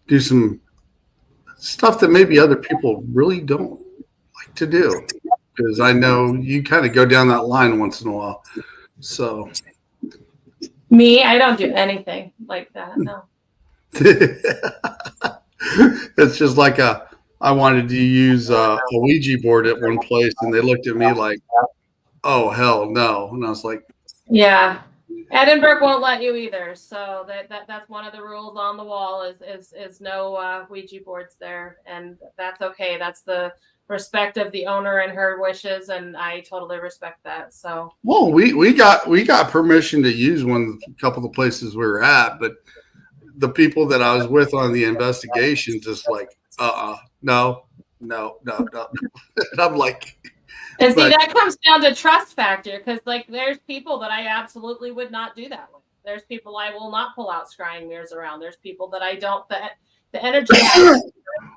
do some stuff that maybe other people really don't like to do. Because I know you kind of go down that line once in a while. So Me, I don't do anything like that. No. it's just like I wanted to use a Ouija board at one place, and they looked at me like, "Oh hell no!" And I was like, Yeah. Edinburgh won't let you either. So that's one of the rules on the wall is no Ouija boards there, and that's okay. That's the respect of the owner and her wishes, and I totally respect that. So "Well, we got permission to use a couple of the places we were at, but the people that I was with on the investigation just like, no." And I'm like, and see, but that comes down to trust factor, because like there's people that I absolutely would not do that with. There's people I will not pull out scrying mirrors around. There's people that I don't. The energy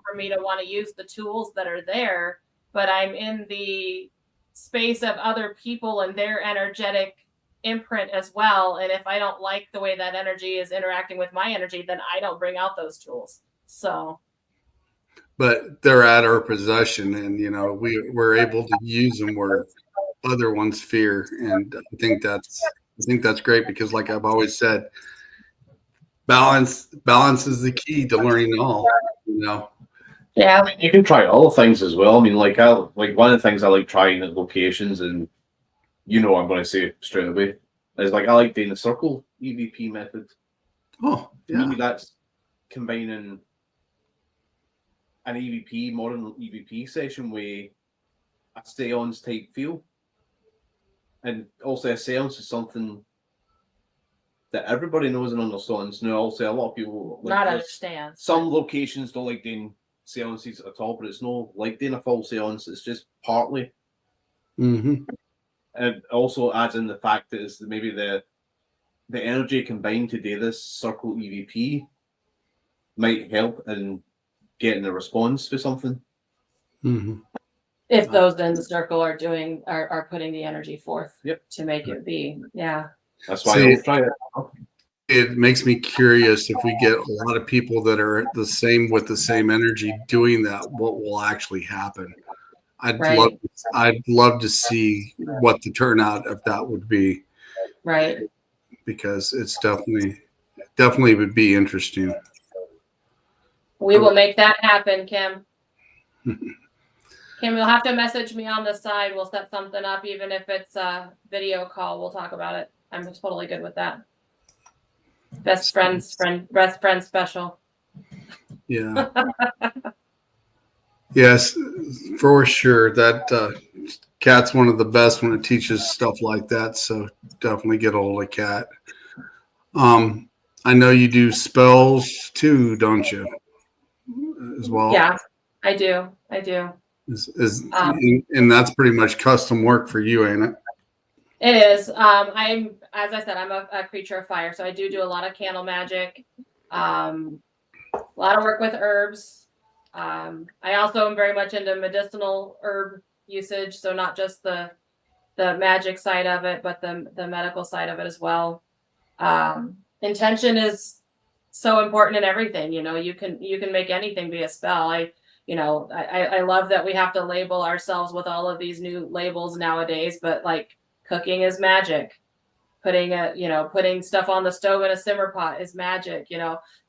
for me to want to use the tools that are there, but I'm in the space of other people and their energetic imprint as well. And if I don't like the way that energy is interacting with my energy, then I don't bring out those tools. So, but they're at our possession, and we're able to use them where other ones fear, and I think that's great because, like I've always said, balance is the key to learning all. yeah. I mean, you can try other things as well. I mean, like one of the things I like trying at locations, and I'm going to say straight away, is like I like doing the circle EVP method. Oh, yeah. Maybe that's combining an EVP, modern EVP session with a seance type feel. And also a seance is something that everybody knows and understands. Now, also a lot of people Not understand. Some locations don't like doing seances at all, but it's no like doing a full seance. It's just partly. Mm-hmm. And also adds in the fact that it's maybe the energy combined to do this circle EVP might help in getting a response to something. Mm-hmm. If those in the circle are putting the energy forth to make it be. Yeah. That's why I'll try it. It makes me curious if we get a lot of people that are the same energy doing that, what will actually happen? I'd love to see what the turnout of that would be. Right. Because it's definitely would be interesting. We will make that happen, Kim. Kim, you'll have to message me on the side. We'll set something up, even if it's a video call. We'll talk about it. I'm totally good with that. Best friend special. Yeah. Yes, for sure. That Kat's one of the best when it teaches stuff like that. So definitely get a hold of Kat. I know you do spells too, don't you? As well. Yeah, I do. And that's pretty much custom work for you, ain't it? It is. As I said, I'm a creature of fire, so I do a lot of candle magic, a lot of work with herbs. I also am very much into medicinal herb usage, so not just the magic side of it, but the medical side of it as well. Intention is so important in everything. You can make anything be a spell. I love that we have to label ourselves with all of these new labels nowadays, but like cooking is magic. Putting stuff on the stove in a simmer pot is magic.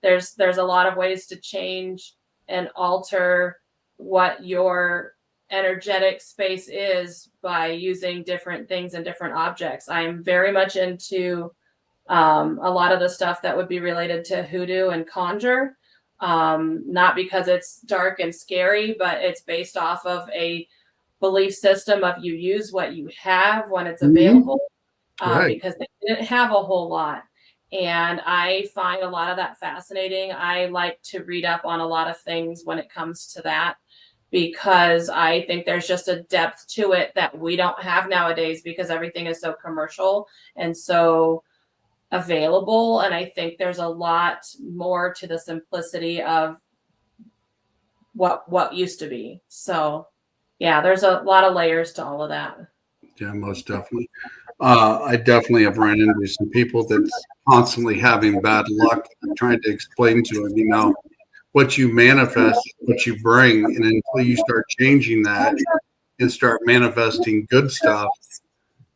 There's a lot of ways to change and alter what your energetic space is by using different things and different objects. I'm very much into a lot of the stuff that would be related to hoodoo and conjure. Not because it's dark and scary, but it's based off of a belief system of you use what you have when it's available, because they didn't have a whole lot. And I find a lot of that fascinating. I like to read up on a lot of things when it comes to that, because I think there's just a depth to it that we don't have nowadays because everything is so commercial and so available. And I think there's a lot more to the simplicity of what used to be. So yeah, there's a lot of layers to all of that. Yeah, most definitely. I definitely have run into some people that's constantly having bad luck. I'm trying to explain to them, what you manifest, what you bring, and until you start changing that and start manifesting good stuff,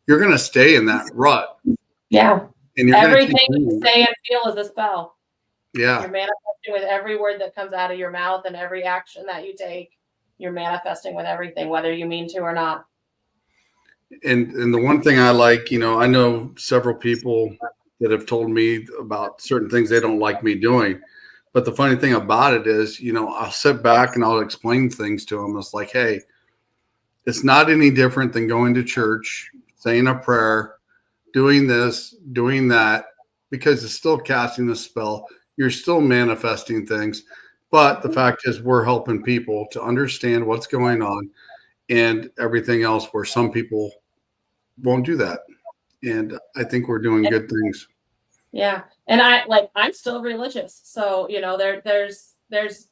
you're going to stay in that rut. Yeah. And you're Everything going to you say and feel is a spell. Yeah. You're manifesting with every word that comes out of your mouth and every action that you take. You're manifesting with everything, whether you mean to or not. And the one thing I like, I know several people that have told me about certain things they don't like me doing. But the funny thing about it is, I'll sit back and I'll explain things to them. It's like, hey, it's not any different than going to church, saying a prayer, doing this, doing that, because it's still casting a spell. You're still manifesting things. But the fact is, we're helping people to understand what's going on and everything else, where some people won't do that. And I think we're doing good things. Yeah. And I'm still religious. So, there's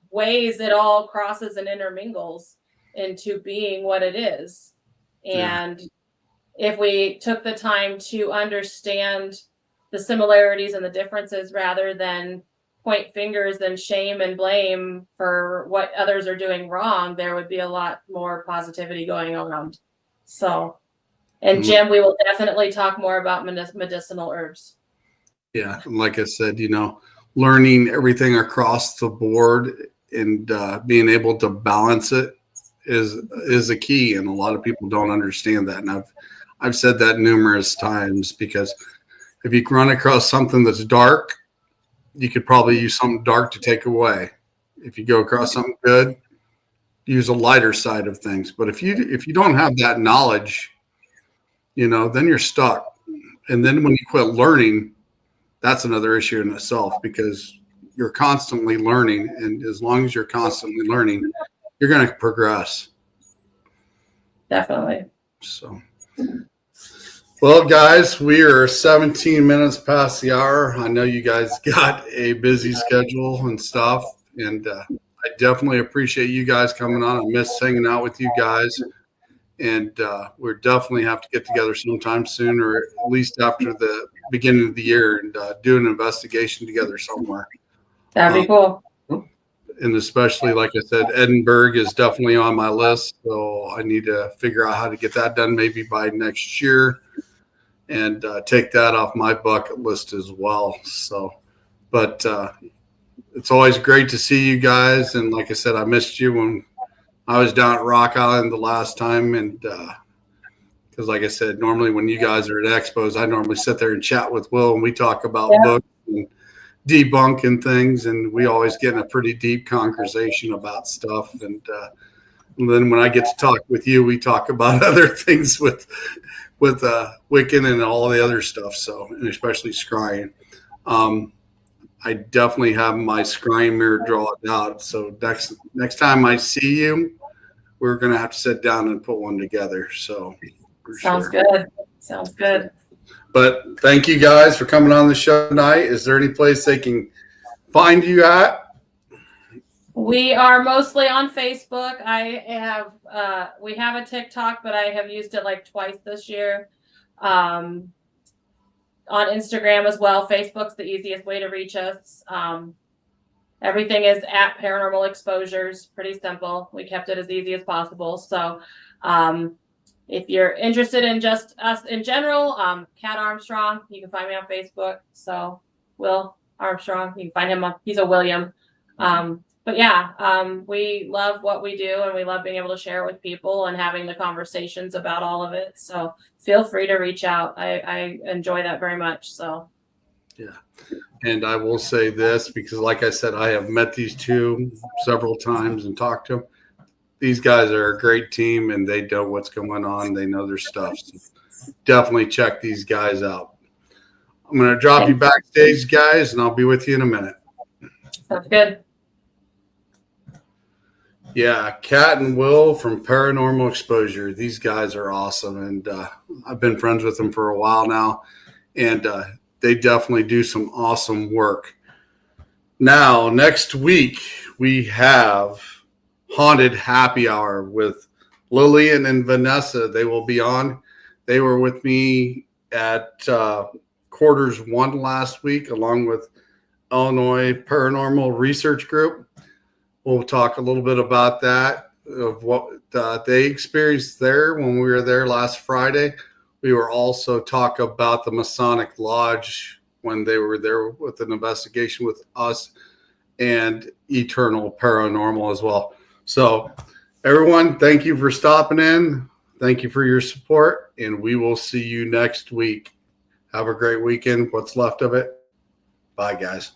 ways it all crosses and intermingles into being what it is. And if we took the time to understand the similarities and the differences rather than point fingers and shame and blame for what others are doing wrong, there would be a lot more positivity going around. So, and Jim, we will definitely talk more about medicinal herbs. Yeah. And like I said, learning everything across the board and being able to balance it is a key. And a lot of people don't understand that. And I've said that numerous times, because if you run across something that's dark, you could probably use something dark to take away. If you go across something good, use a lighter side of things. But if you don't have that knowledge, then you're stuck. And then when you quit learning, that's another issue in itself, because you're constantly learning. And as long as you're constantly learning, you're going to progress. Definitely. So, well, guys, we are 17 minutes past the hour. I know you guys got a busy schedule and stuff, and I definitely appreciate you guys coming on. I miss hanging out with you guys, and we definitely have to get together sometime soon, or at least after the beginning of the year, and do an investigation together somewhere. That'd be cool. And especially, like I said, Edinburgh is definitely on my list, so I need to figure out how to get that done maybe by next year, and take that off my bucket list as well. So, but it's always great to see you guys. And like I said, I missed you when I was down at Rock Island the last time. And because like I said, normally when you guys are at expos, I normally sit there and chat with Will, and we talk about books and debunking things. And we always get in a pretty deep conversation about stuff. And then when I get to talk with you, we talk about other things with Wiccan and all the other stuff. So, and especially scrying. I definitely have my scrying mirror drawn out. So next time I see you, we're going to have to sit down and put one together. So Sounds good. Sounds good. But thank you guys for coming on the show tonight. Is there any place they can find you at? We are mostly on Facebook. We have a TikTok, but I have used it like twice this year. On Instagram as well. Facebook's the easiest way to reach us. Everything is at Paranormal Exposures. Pretty simple. We kept it as easy as possible. So if you're interested in just us in general, Cat Armstrong, you can find me on Facebook. So Will Armstrong, you can find him he's a William. But yeah, we love what we do, and we love being able to share it with people and having the conversations about all of it. So feel free to reach out. I enjoy that very much. So yeah. And I will say this, because like I said, I have met these two several times and talked to them. These guys are a great team, and they know what's going on. They know their stuff. So definitely check these guys out. I'm going to drop you backstage, guys, and I'll be with you in a minute. Sounds good. Yeah, Kat and Will from Paranormal Exposure. These guys are awesome, and I've been friends with them for a while now, and they definitely do some awesome work. Now, next week, we have Haunted Happy Hour with Lillian and Vanessa. They will be on. They were with me at quarters 1 last week, along with Illinois Paranormal Research Group. We'll talk a little bit about that, of what they experienced there when we were there last Friday. We will also talk about the Masonic Lodge when they were there with an investigation with us, and Eternal Paranormal as well. So everyone, thank you for stopping in. Thank you for your support, and we will see you next week. Have a great weekend, what's left of it. Bye, guys.